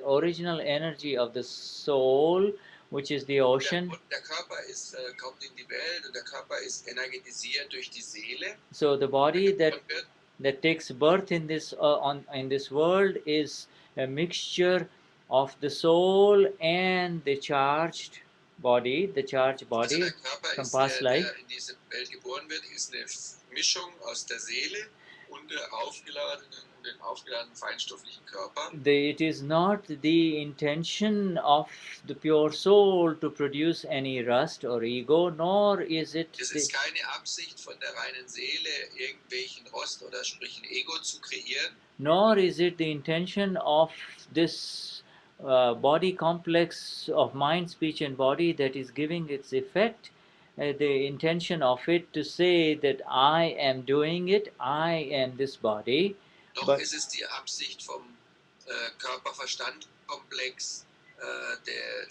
original energy of the soul, which is the ocean. Der Körper kommt in die Welt und der Körper ist energetisiert durch die Seele. So the body that Und wird that takes birth in this in this world is a mixture of the soul and the charged body, the charged Also body der Körper from ist, past life. der in diese Welt geboren wird, ist eine Mischung aus der Seele und dem aufgeladenen feinstofflichen Körper. It is not the intention of the pure soul to produce any rust or ego, nor is it Es ist keine Absicht von der reinen Seele, irgendwelchen Rost oder sprich ein Ego zu kreieren. nor is it the intention of this body complex of mind, speech, and body that is giving its effect. The intention of it to say that I am doing it, I am this body. Doch But- ist es die Absicht vom Körper-Verstand-Komplex,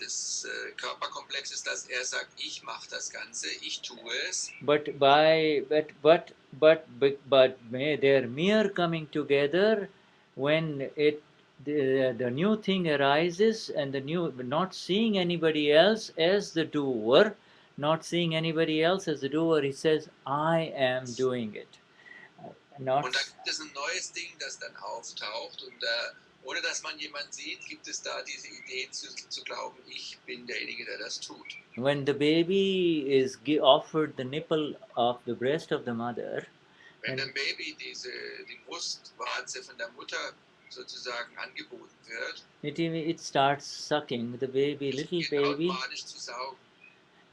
des Körperkomplexes, dass er sagt, ich mache das Ganze, ich tue es. But their mere coming together, when the new thing arises, and the new, not seeing anybody else as the doer, not seeing anybody else as the doer, he says, I am doing it. Not Und da gibt es ein neues Ding, das dann auftaucht und ohne dass man jemanden sieht, gibt es da diese Idee zu glauben, ich bin derjenige, der das tut. when the baby is offered the nipple of the breast of the mother, Wenn dem Baby die Brustwarze von der Mutter sozusagen angeboten wird, it starts sucking. The baby, little geht baby, automatisch zu saugen.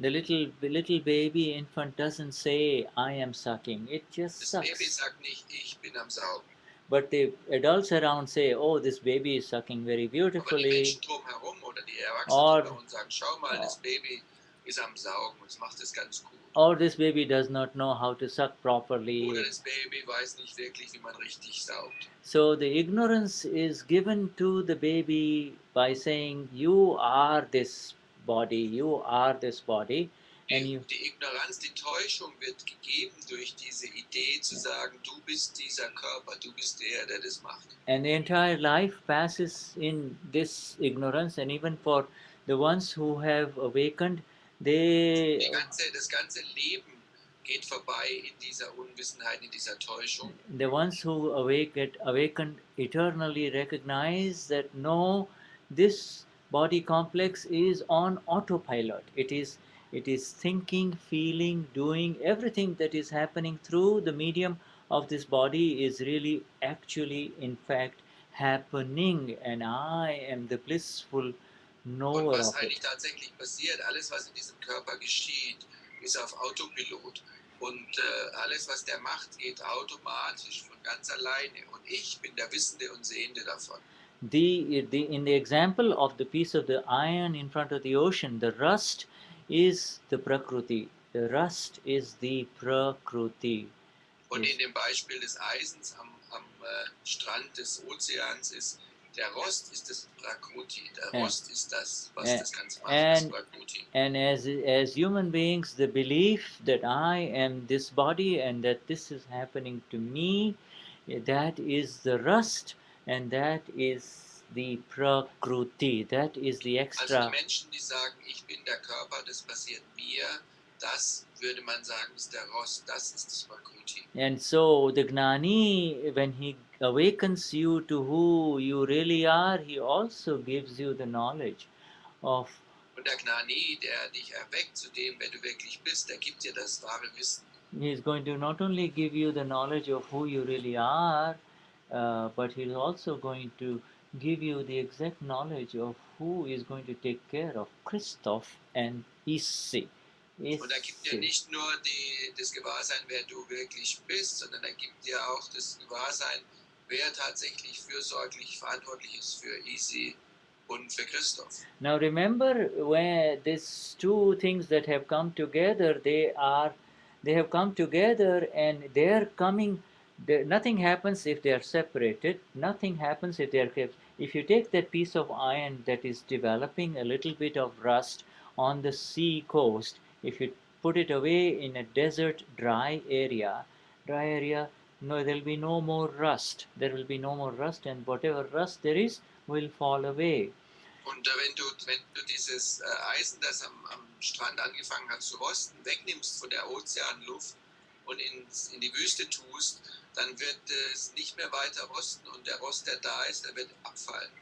the little baby infant doesn't say, I am sucking. It just Das Baby sucks. sagt nicht, ich bin am Saugen. But the adults around say, oh, this baby is sucking very Aber die beautifully. Menschen drumherum oder die Or- Erwachsenen bei uns sagen, schau mal, das Baby ist am Saugen und es macht es ganz gut. Or this baby does not know how to suck properly. Oder das Baby weiß nicht wirklich, wie man richtig saugt. So the ignorance is given to the baby by saying, you are this body, you are this body. And you, Die Ignoranz, die Täuschung wird gegeben durch diese Idee zu sagen, du bist dieser Körper, du bist der das macht. and the entire life passes in this ignorance, and even for the ones who have awakened, they Das ganze Leben geht vorbei in dieser Unwissenheit, in dieser Täuschung. the ones who awakened eternally recognize that no, this body complex is on autopilot. It is thinking, feeling, doing, everything that is happening through the medium of this body is really actually in fact happening, and I am the blissful Und knower was of eigentlich it. tatsächlich passiert, alles was in diesem Körper geschieht, ist auf Autopilot. Und alles was der macht, geht automatisch von ganz alleine. Und ich bin der Wissende und Sehende davon. In the example of the piece of the iron in front of the ocean, the rust is the Prakriti. The rust is the Prakriti. Und Yes. in dem Beispiel des Eisens am Strand des Ozeans ist der Rost ist das Prakriti. Der Ja. Rost ist das, was Ja. das Ganze macht, das And- Prakriti. And as human beings, the belief that I am this body and that this is happening to me, that is the rust, and that is the Prakruti. That is the Also extra. die Menschen, die sagen, ich bin der Körper, das passiert mir, das würde man sagen, ist der Rost, das ist das Prakruti. And so the Gnani, when he awakens you to who you really are, he also gives you the knowledge of. Und der Gnani, der dich erweckt zu dem, wer du wirklich bist, der gibt dir das wahre Wissen. He is going to not only give you the knowledge of who you really are, but he is also going to give you the exact knowledge of who is going to take care of Christoph and Issi. Und er gibt dir nicht nur das Gewahrsein, wer du wirklich bist, sondern er gibt dir auch das Gewahrsein, wer tatsächlich fürsorglich verantwortlich ist für Isi und für Christoph. Now remember, where these two things that have come together, they have come together, and they are coming. Nothing happens if they are separated. Nothing happens if they are kept. If you take that piece of iron that is developing a little bit of rust on the sea coast, if you put it away in a desert dry area, no, there will be no more rust. There will be no more rust, and whatever rust there is will fall away. Und wenn du dieses Eisen, das am Strand angefangen hat zu rosten, wegnimmst von der Ozeanluft und in die Wüste tust, dann wird es nicht mehr weiter rosten und der Rost, der da ist, der wird abfallen.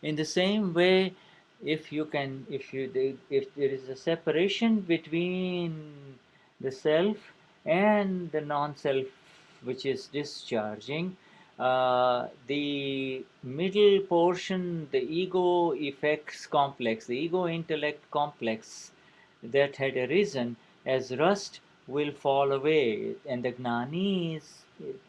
In the same way, if there is a separation between the self and the non-self, which is discharging, the middle portion, the ego effects complex, the ego intellect complex that had arisen as rust will fall away, and the Gnani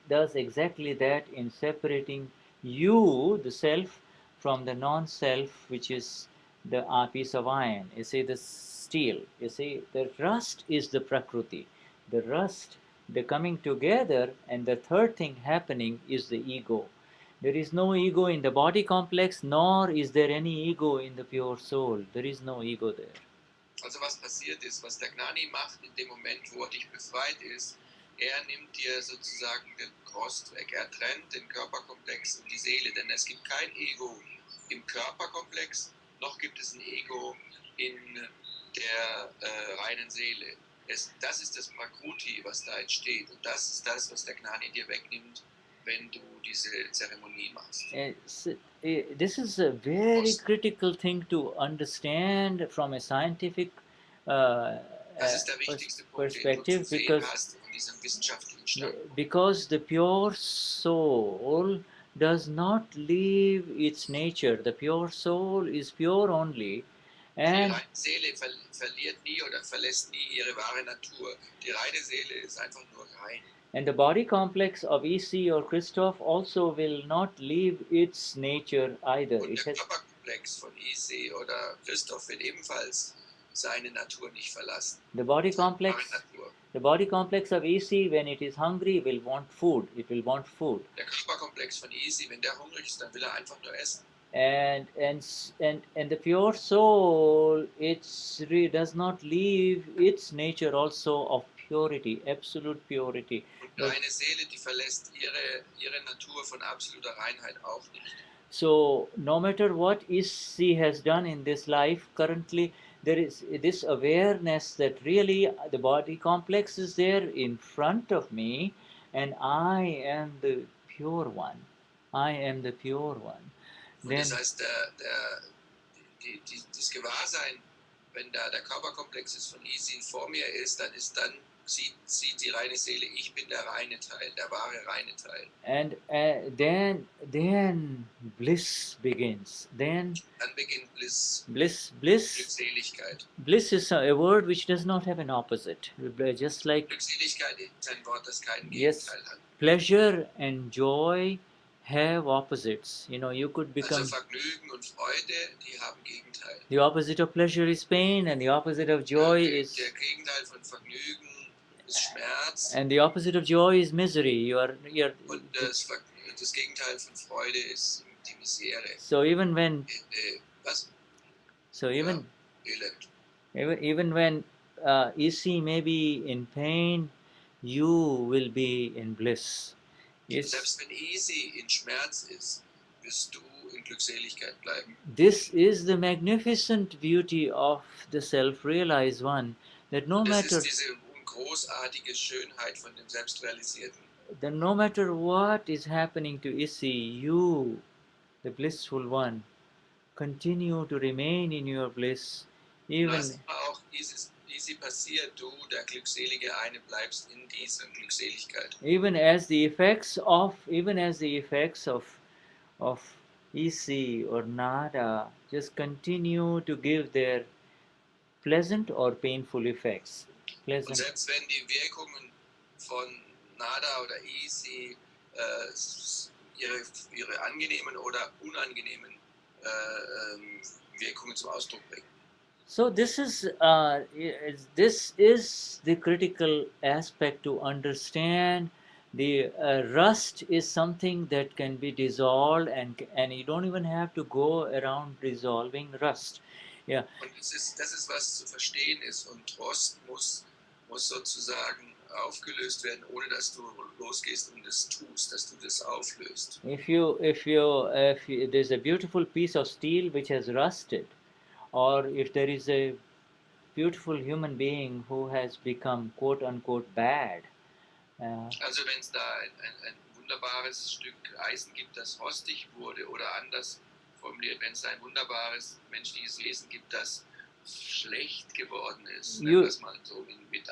does exactly that in separating you, the self, from the non-self, which is the piece of iron. You see, the steel. You see, the rust is the Prakruti. The rust, the coming together, and the third thing happening is the ego. There is no ego in the body complex, nor is there any ego in the pure soul. There is no ego there. Also was passiert ist, was der Gnani macht in dem Moment, wo er dich befreit ist, er nimmt dir sozusagen den Rost weg. Er trennt den Körperkomplex und die Seele, denn es gibt kein Ego im Körperkomplex, noch gibt es ein Ego in der reinen Seele. Das ist das Prakruti, was da entsteht. Und das ist das, was der Gnani dir wegnimmt, wenn du diese Zeremonie machst. This is a very critical thing to understand from a scientific Das ist der wichtigste Punkt, den du perspective, zu sehen hast von diesem wissenschaftlichen Stand. Because the pure soul does not leave its nature. The pure soul is pure only. And die reine Seele verliert nie oder verlässt nie ihre wahre Natur. Die reine Seele ist einfach nur rein. And the body complex of EC or Christoph also will not leave its nature either. Und der Körperkomplex von EC oder Christoph wird ebenfalls seine Natur nicht verlassen. The body complex of EC, when it is hungry, will want food. It will want food. Der Körperkomplex von EC, wenn der hungrig ist, dann will er einfach nur essen. And the pure soul, does not leave its nature also of purity, absolute purity. Und reine Seele, die verlässt ihre Natur von absoluter Reinheit auch nicht. So no matter what she has done in this life, currently there is this awareness that really the body complex is there in front of me, and I am the pure one. I am the pure one. Und das heißt, das Gewahrsein, wenn da der Körperkomplex ist von Isi vor mir ist, dann sieht die reine Seele, ich bin der reine Teil, der wahre reine Teil. And then bliss begins. Dann beginnt Bliss. Glückseligkeit. Bliss is a word which does not have an opposite. Just like Glückseligkeit ist ein Wort, das keinen Gegenteil hat. Pleasure and joy have opposites. You know, you could become. Also Vergnügen und Freude, die haben Gegenteil. The opposite of pleasure is pain, and the opposite of joy is. Der Gegenteil von Vergnügen ist Schmerz. And the opposite of joy is misery. Und das Gegenteil von Freude ist die Misere. So even when. Was? So even. Ja, Elend. Even when EC may be in pain, you will be in bliss. Selbst wenn Easy in Schmerz ist, wirst du in Glückseligkeit bleiben. This is the magnificent beauty of the self-realized one, that no Das matter ist diese großartige Schönheit von dem Selbstrealisierten. no matter what is happening to Issy, you, the blissful one, continue to remain in your bliss, even Was auch easy passiert, du, der glückselige eine, bleibst in dieser Glückseligkeit. even as the effects of Issy or Nada just continue to give their pleasant or painful effects. Und Pleasant. selbst wenn die Wirkungen von Nada oder easy ihre angenehmen oder unangenehmen Wirkungen zum Ausdruck bringen. So this is the critical aspect to understand. The rust is something that can be dissolved, and you don't even have to go around dissolving rust. Yeah. Und das ist, was zu verstehen ist. Und Rost muss sozusagen aufgelöst werden, ohne dass du losgehst und das tust, dass du das auflöst. If there's a beautiful piece of steel which has rusted, or if there is a beautiful human being who has become quote unquote bad. Also wenn es da ein wunderbares Stück Eisen gibt, das rostig wurde, oder anders formuliert, wenn es ein wunderbares menschliches Wesen gibt, das schlecht geworden ist, nennen wir es mal so mit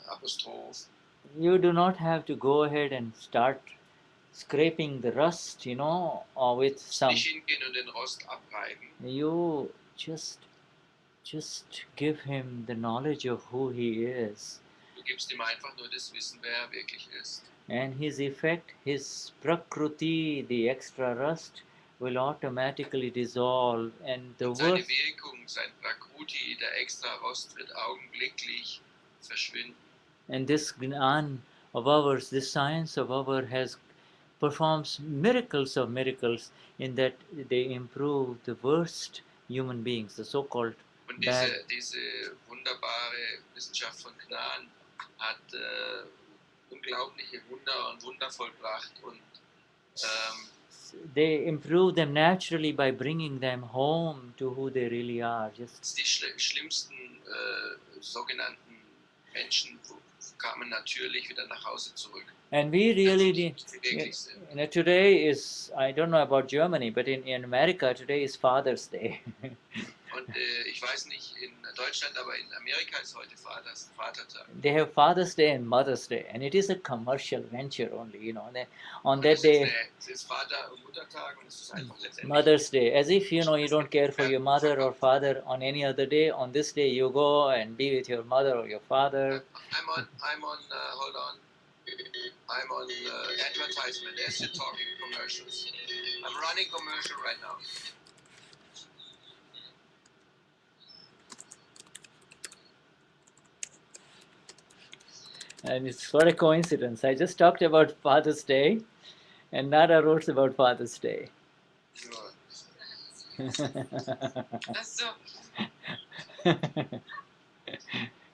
Apostroph. You do not have to go ahead and start scraping the rust, or with some. Nicht hingehen und den Rost abreiben. You just give him the knowledge of who he is. Du gibst ihm einfach nur das Wissen, wer er wirklich ist. And his effect, his prakruti, the extra rust, will automatically dissolve, and the seine worst. Wirkung, sein Prakruti, der extra Rost, wird augenblicklich verschwinden. And this Gnan of ours, this science of ours, performs miracles of miracles in that they improve the worst human beings, the so-called Und bad. diese wunderbare Wissenschaft von Gnan hat unglaubliche Wunder und Wunder vollbracht, und they improve them naturally by bringing them home to who they really are. Just die schlimmsten sogenannten Menschen kamen natürlich wieder nach Hause zurück. and we really need. Wirklich sind. Today is, I don't know about Germany, but in America today is Father's Day. Und ich weiß nicht in Deutschland, aber in Amerika ist heute Vatertag. They have Father's Day and Mother's Day, and it is a commercial venture only, on that day. Es ist Vater- und Muttertag, und es ist einfach letztendlich Mother's Day, as if you don't care for your mother or father on any other day. On this day, you go and be with your mother or your father. I'm on hold on. I'm on advertisement as you're talking commercials. I'm running commercial right now. And it's what a coincidence. I just talked about Father's Day, and Nada wrote about Father's Day. So,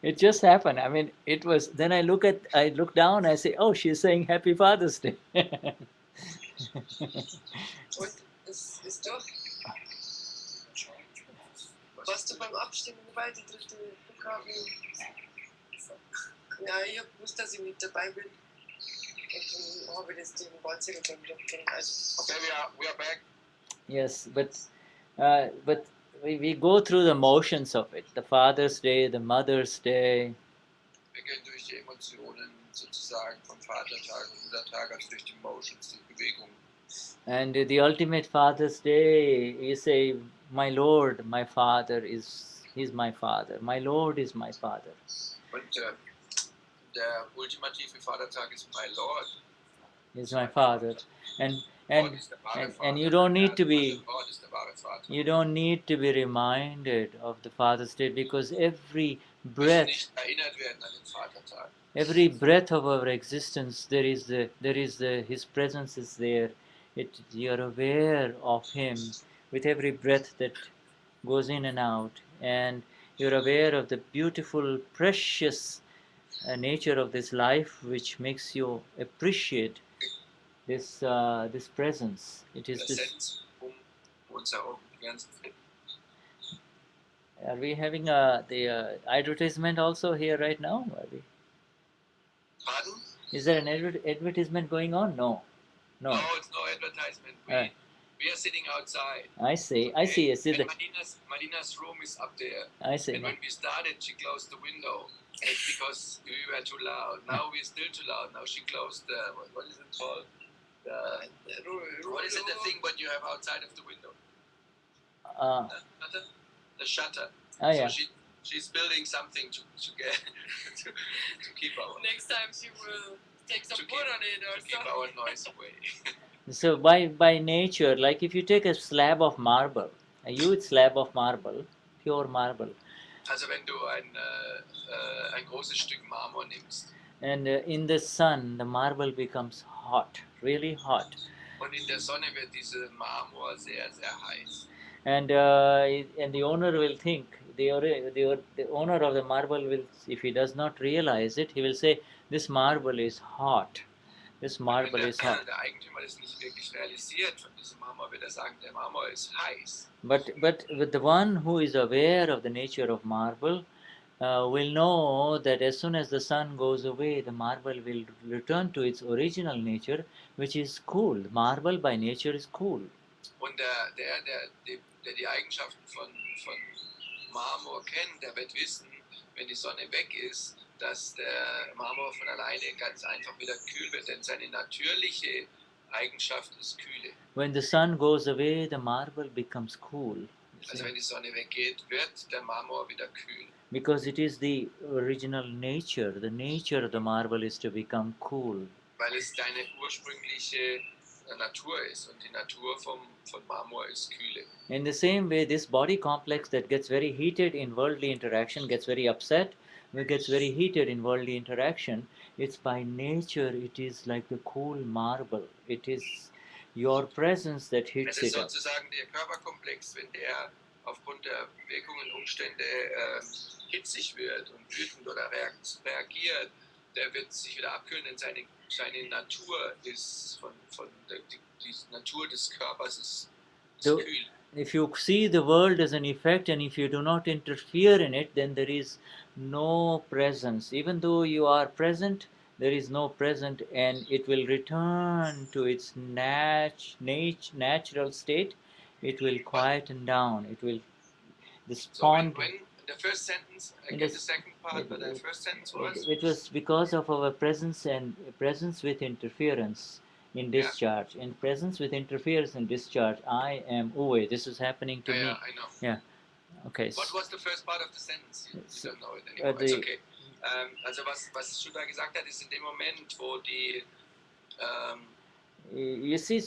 It just happened. I mean, it was. Then I look down. I say, "Oh, she's saying Happy Father's Day." Und es ist doch. Warst du beim Abstimmen dabei, die dritte Flughafen? Ja, ich wusste, dass ich mit dabei bin. Und dann habe ich das Ding Wahlzettel dann wieder bekommen. Also, okay, we are back. Yes, but we go through the motions of it. The Father's Day, the Mother's Day. Wir gehen durch die Emotionen sozusagen vom Vatertag und Muttertag, also durch die Motions, die Bewegung. And the ultimate Father's Day, you say, "My Lord, my Father he's my Father. My Lord is my Father." Und der ultimative Vatertag ist My Lord. He's my Father, and Gott ist der wahre Vater. and you don't need to be. Gott ist der wahre Vater. You don't need to be reminded of the Father's Day, because every Wir müssen breath, nicht erinnert werden an den Vatertag. every breath of our existence, His presence is there. You're aware of Him with every breath that goes in and out, and you're aware of the beautiful, precious nature of this life, which makes you appreciate this presence. It is this. Präsenz uns herum, die ganzen Frieden. Are we having the advertisement also here right now? Are we? Pardon? Is there an advertisement going on? No. No, it's no advertisement. We are sitting outside. I see. Okay. I see. I see. And Madina's room is up there. I see. And when we started, she closed the window because we were too loud. Now we're still too loud. Now she closed the, what is it called? What is it, the thing what you have outside of the window? The shutter. Oh, yeah. So she's building something to get to keep our Next time she will take some wood on it or to keep our noise away. So by nature, like if you take a slab of marble, a huge slab of marble, pure marble. Also wenn du ein großes Stück Marmor nimmst. And in the sun, the marble becomes hot, really hot. Und in der Sonne wird diese Marmor sehr, sehr heiß. And the owner will think, the owner of the marble will, if he does not realize it, he will say, this marble is hot. This marble is hot. Der Eigentümer das nicht wirklich realisiert von diesem Marmor, wird sagen, der Marmor ist heiß. But with the one who is aware of the nature of marble, will know that as soon as the sun goes away, the marble will return to its original nature, which is cool. Marble by nature is cool. Und der die Eigenschaften von Marmor kennt, der wird wissen, wenn die Sonne weg ist, dass der Marmor von alleine ganz einfach wieder kühl wird, denn seine natürliche Eigenschaft ist Kühle. When the sun goes away, the marble becomes cool. Also wenn die Sonne weggeht, wird der Marmor wieder kühl. Because it is the original nature. The nature of the marble is to become cool. Weil es deine ursprüngliche Natur ist und die Natur von Marmor ist Kühle. In the same way, this body complex that gets very heated in worldly interaction, gets very upset, gets very heated in worldly interaction, it's by nature, it is like the cool marble. It is your presence that hits Es ist it up. sozusagen der Körperkomplex, wenn der aufgrund der Wirkungen und Umstände hitzig wird und wütend oder reagiert, der wird sich wieder abkühlen, denn seine Natur ist die Natur des Körpers ist So, kühl. if you see the world as an effect and if you do not interfere in it, then there is no presence. Even though you are present, there is no present, and it will return to its natural state. It will quieten down. It will respond. So when the first sentence, I get the second part, but the first sentence was? It was because of our presence and presence with interference in discharge. In presence with interference in discharge, I am Uwe. This is happening to me. Yeah, I know. Yeah. Okay. What was the first part of the sentence? You don't know it anymore. It's okay. Also was Shuddha gesagt hat, ist in dem Moment, wo die you see,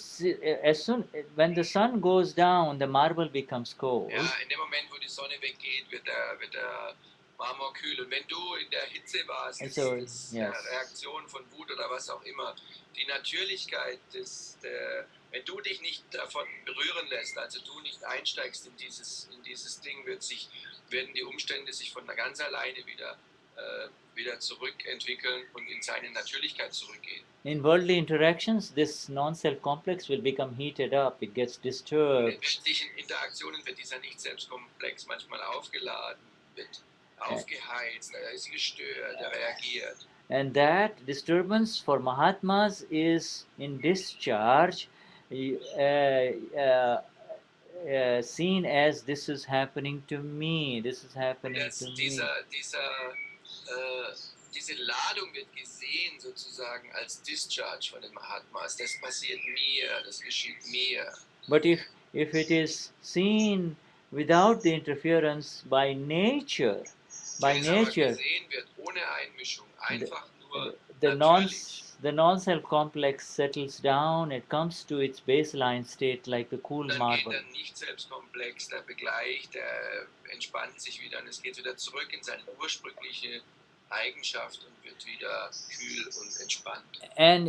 as soon when the sun goes down, the marble becomes cold. Ja, in dem Moment, wo die Sonne weggeht, wird der Marmor kühl. Und wenn du in der Hitze warst, And so, das yes. Reaktion von Wut oder was auch immer, die Natürlichkeit wenn du dich nicht davon berühren lässt, also du nicht einsteigst in dieses Ding, werden die Umstände sich von ganz alleine wieder zurückentwickeln und in seine Natürlichkeit zurückgehen. In worldly interactions, this non-self complex will become heated up. It gets disturbed. In menschlichen Interaktionen wird dieser Nicht-Selbst-Komplex manchmal aufgeladen, wird aufgeheizt, er ist gestört, er reagiert. And that disturbance for Mahatmas is in discharge seen as this is happening to me. This is happening to me. Diese Ladung wird gesehen sozusagen als Discharge von den Mahatmas. Das passiert mir, das geschieht mir. But if it is seen without the interference by nature, gesehen wird ohne Einmischung, einfach nur the natürlich. The non-self complex settles down. It comes to its baseline state like the cool Dann marble. geht der Nicht-Selbstkomplex, der begleicht, der entspannt sich wieder und es geht wieder zurück in seine ursprüngliche Eigenschaft und wird wieder kühl und entspannt. And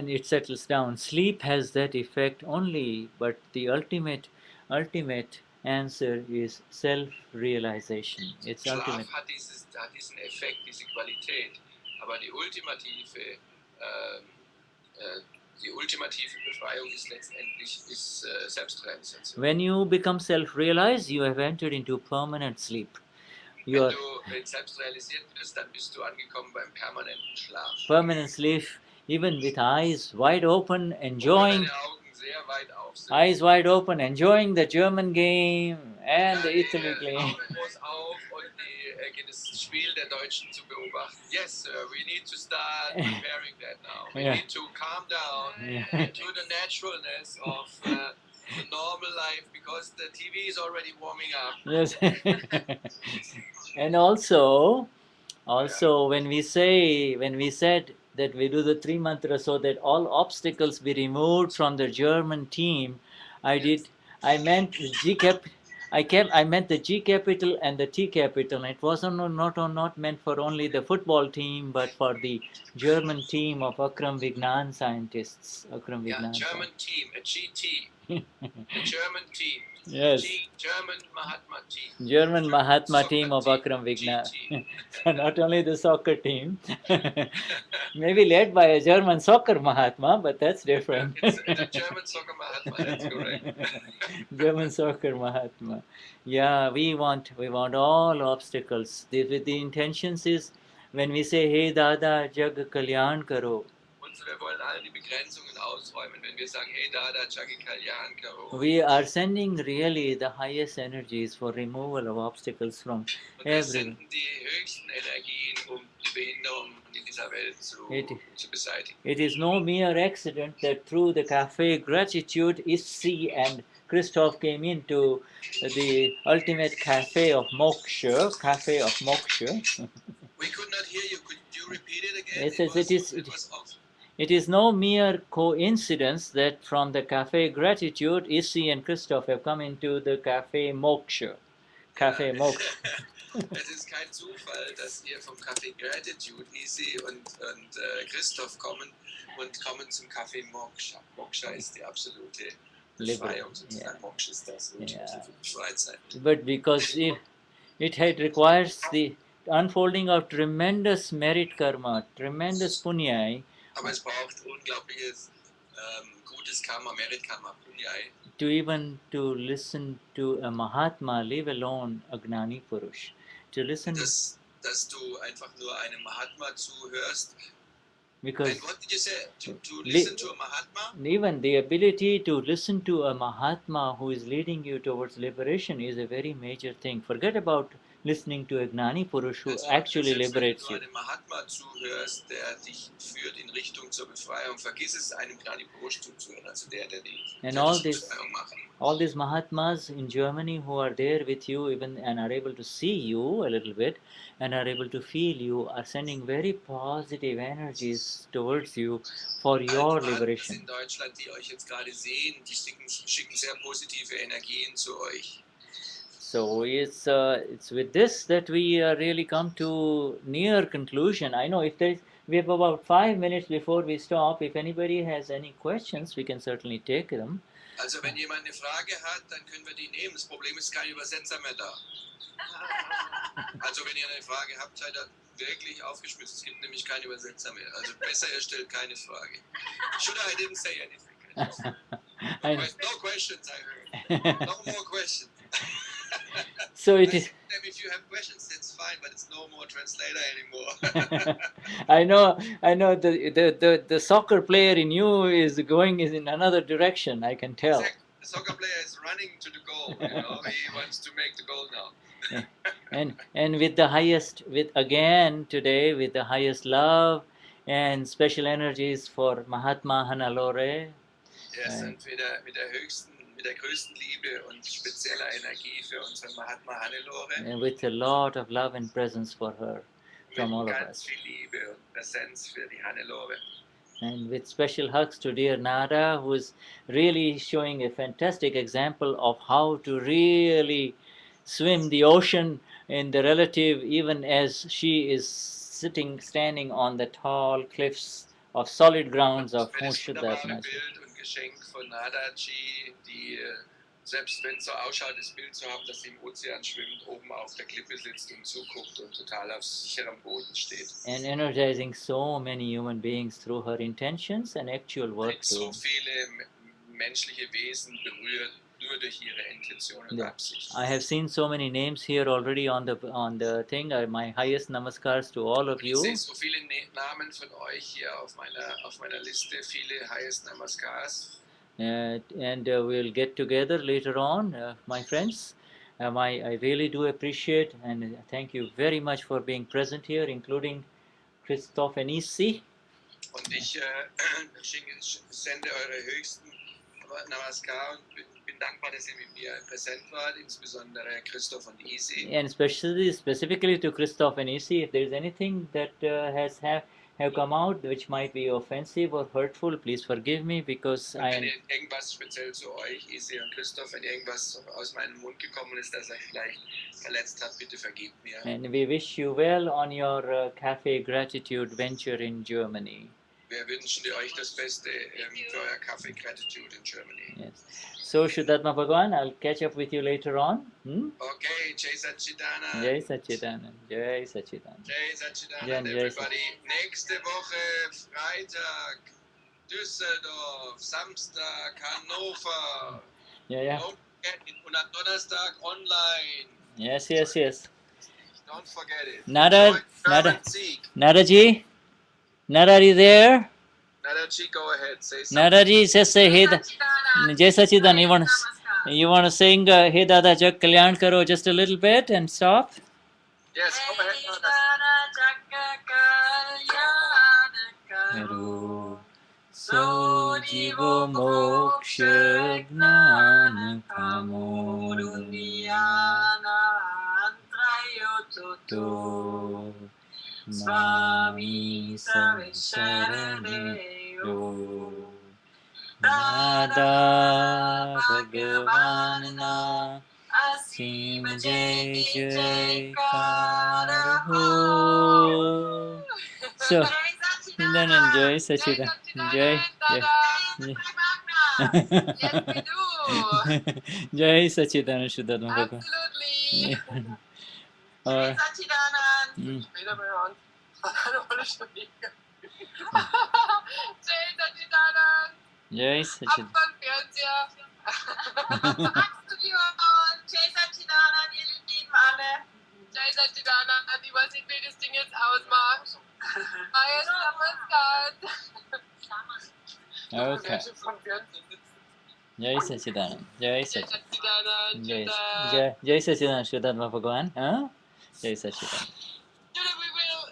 it settles down. Sleep has that effect only, but the ultimate answer is self-realization. It's ultimate. Schlaf hat diesen Effekt, diese Qualität, aber die ultimative die ultimative Befreiung ist letztendlich Selbstrealisation. When you become self-realized, you have entered into permanent sleep. You Wenn are du selbstrealisiert bist, dann bist du angekommen beim permanenten Schlaf. permanent sleep, even with eyes wide open, Obwohl enjoying deine Augen sehr weit auf sind. eyes wide open, enjoying the German game and the Die Italy game. Augen groß auf und das Spiel der Deutschen zu beobachten. Yes, sir, we need to start preparing that now. We Yeah. need to calm down Yeah. into the naturalness of the normal life because the TV is already warming up. Yes. And also when we said that we do the 3 mantras so that all obstacles be removed from the German team, I meant the I meant the G capital and the T capital. It wasn't not meant for only the football team, but for the German team of Akram Vignan scientists. Akram Yeah, Vignan. German team, a GT, a German team. Yes. German Mahatma team. German Mahatma soccer team of Akram Vignan. GT. So not only the soccer team, maybe led by a German soccer Mahatma, but that's different. It's the German soccer Mahatma, that's correct. German soccer Mahatma. Yeah, we want all obstacles. With the intentions is when we say, Hey Dada, Jag Kalyan Karo, Und wir wollen alle die Begrenzungen ausräumen, wenn wir sagen, hey Dada, Chagi Kalyan Karo. we are sending really the highest energies for removal of obstacles from Und wir everyone. senden die höchsten Energien, um die Behinderungen in dieser Welt zu beseitigen. It is no mere accident that through the Cafe Gratitude, Issi and Christoph came into the ultimate Cafe of Moksha. Cafe of Moksha. We could not hear you. Could you repeat it again? Yes, yes, it was off. It is no mere coincidence that from the Cafe Gratitude, Issi and Christoph have come into the Cafe Moksha. Cafe Moksha. Es ist kein Zufall, dass ihr vom Café Gratitude, Easy und Christoph kommen zum Café Moksha. Moksha ist die absolute Befreiung, sozusagen. Moksha ist das ultimative Befreitsein. But because it requires the unfolding of tremendous merit karma, tremendous punya, Aber es braucht unglaubliches gutes Karma, Merit Karma, Punyai, to even to listen to a Mahatma, leave alone a Gnani Purush. To listen, dass du einfach nur einem Mahatma zuhörst. because And what did you say? To listen to a Mahatma? even the ability to listen to a Mahatma who is leading you towards liberation is a very major thing. Forget about listening to a Gnani Purush who actually liberates you. Wenn du einem Mahatma zuhörst, der dich führt in Richtung zur Befreiung, vergiss es, einem Gnani Purush zuzuhören, also der And dich all zur this, Befreiung macht. all these Mahatmas in Germany who are there with you even and are able to see you a little bit and are able to feel you are sending very positive energies towards you for your Die Mahatmas liberation. in Deutschland, die euch jetzt gerade sehen, die schicken sehr positive Energien zu euch. So it's with this that we really come to near conclusion. I know we have about 5 minutes before we stop. If anybody has any questions, we can certainly take them. Also wenn jemand eine Frage hat, dann können wir die nehmen. Das Problem ist, kein Übersetzer mehr da. Also wenn ihr eine Frage habt, seid ihr wirklich aufgeschmissen. Es gibt nämlich keinen Übersetzer mehr. Also besser, ihr stellt keine Frage. Should I didn't say anything. No questions, I heard. No more questions. So it is. If you have questions, that's fine, but it's no more translator anymore. I know the soccer player in you is in another direction. I can tell. Exactly. The soccer player is running to the goal. He wants to make the goal now. and with the highest, with the highest love and special energies for Mahatma Hannelore. Yes, und mit der größten Liebe und spezieller Energie für unseren Mahatma Hannelore. And with a lot of love and presence for her from all of Ganz us. viel Liebe und Präsenz für die Hannelore. And with special hugs to dear Nada, who is really showing a fantastic example of how to really swim the ocean in the relative, even as she is standing on the tall cliffs of solid grounds of Für das wunderbare VISHUDDHATMA. Bild und Geschenk von Nadaji, die Selbst wenn es so ausschaut, das Bild zu haben, dass sie im Ozean schwimmt, oben auf der Klippe sitzt und zuguckt und total auf sicherem Boden steht. And energizing so many human beings through her intentions and actual work So too. viele menschliche Wesen berührt nur durch ihre Intention und Yeah. Absicht. I have seen so many names here already on the thing. My highest namaskars to all of Ich you. sehe so viele Namen von euch hier auf meiner Liste, viele highest namaskars. And we'll get together later on, my friends. I really do appreciate and thank you very much for being present here, including Christoph and Isi. Und ich sende eure höchsten Namaskar und bin dankbar, dass ihr mit mir präsent wart, insbesondere Christoph und Isi. And specifically to Christoph and Isi, if there is anything that have come out which might be offensive or hurtful, please forgive me, because Und I wenn am. irgendwas speziell zu euch, Isi und Christoph, wenn irgendwas aus meinem Mund gekommen ist, das euch vielleicht verletzt hat, bitte vergebt mir. And we wish you well on your Cafe Gratitude venture in Germany. Wir wünschen euch das Beste für euer Cafe Gratitude in Germany. Yes. So, Shuddhatma Bhagwan, I'll catch up with you later on. Okay, Jai Satchidanand. Jai Satchidanand. Jai Satchidanand. Jai Satchidanand, Jai everybody. Nächste Woche, Freitag, Düsseldorf, Samstag, Hannover. Yeah. Don't forget it. Und am Donnerstag online. Yes. Don't forget it. Nada, German Sieg. Nadaji? Nada, are you there? Nadaji, go ahead. Say something. Nadaji, just say hey. Jai Satchidanand. You want to sing Hey Dada Jag Kalyan Karo just a little bit and stop? Yes, go ahead. Karo so jivo moksha jnana kamo to Swami Sarandeyo Dada Bhagavanana Asim Jai Jai Karo. So, Jai Satchidanand. Jai. Yes, we do. Jai Satchidanand Shuddhatma Bhagavan. Absolutely. Alright. Satchidanand. Später bei uns. Eine Rolle schon wieder. Jai Satchidanand. Jai Ab Satchidanand. vom Fernseher. Studio on. Jai Satchidanand, ihr Lieben alle. Jai Satchidanand, wie was ich will das Ding jetzt ausmacht. Neues Namaskar. Okay. Jai Satchidanand. Jai Satchidanand. Jai Satchidanand Shuddhatma Bhagavan. Jai Satchidanand. We will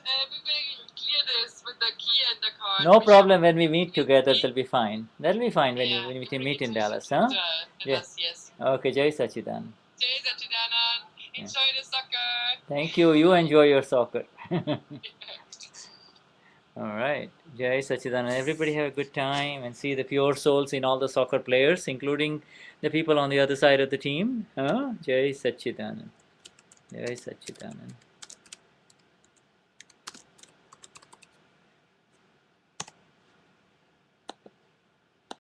clear this with the key and the card. No problem, when we meet together, that'll be fine. That'll be fine when we meet in Dallas, huh? Yes. Okay, Jai Satchidanand. Jai Satchidanand. Enjoy the soccer. Thank you. You enjoy your soccer. Alright. Jai Satchidanand. Everybody have a good time and see the pure souls in all the soccer players, including the people on the other side of the team. Jai Satchidanand. Jai Satchidanand.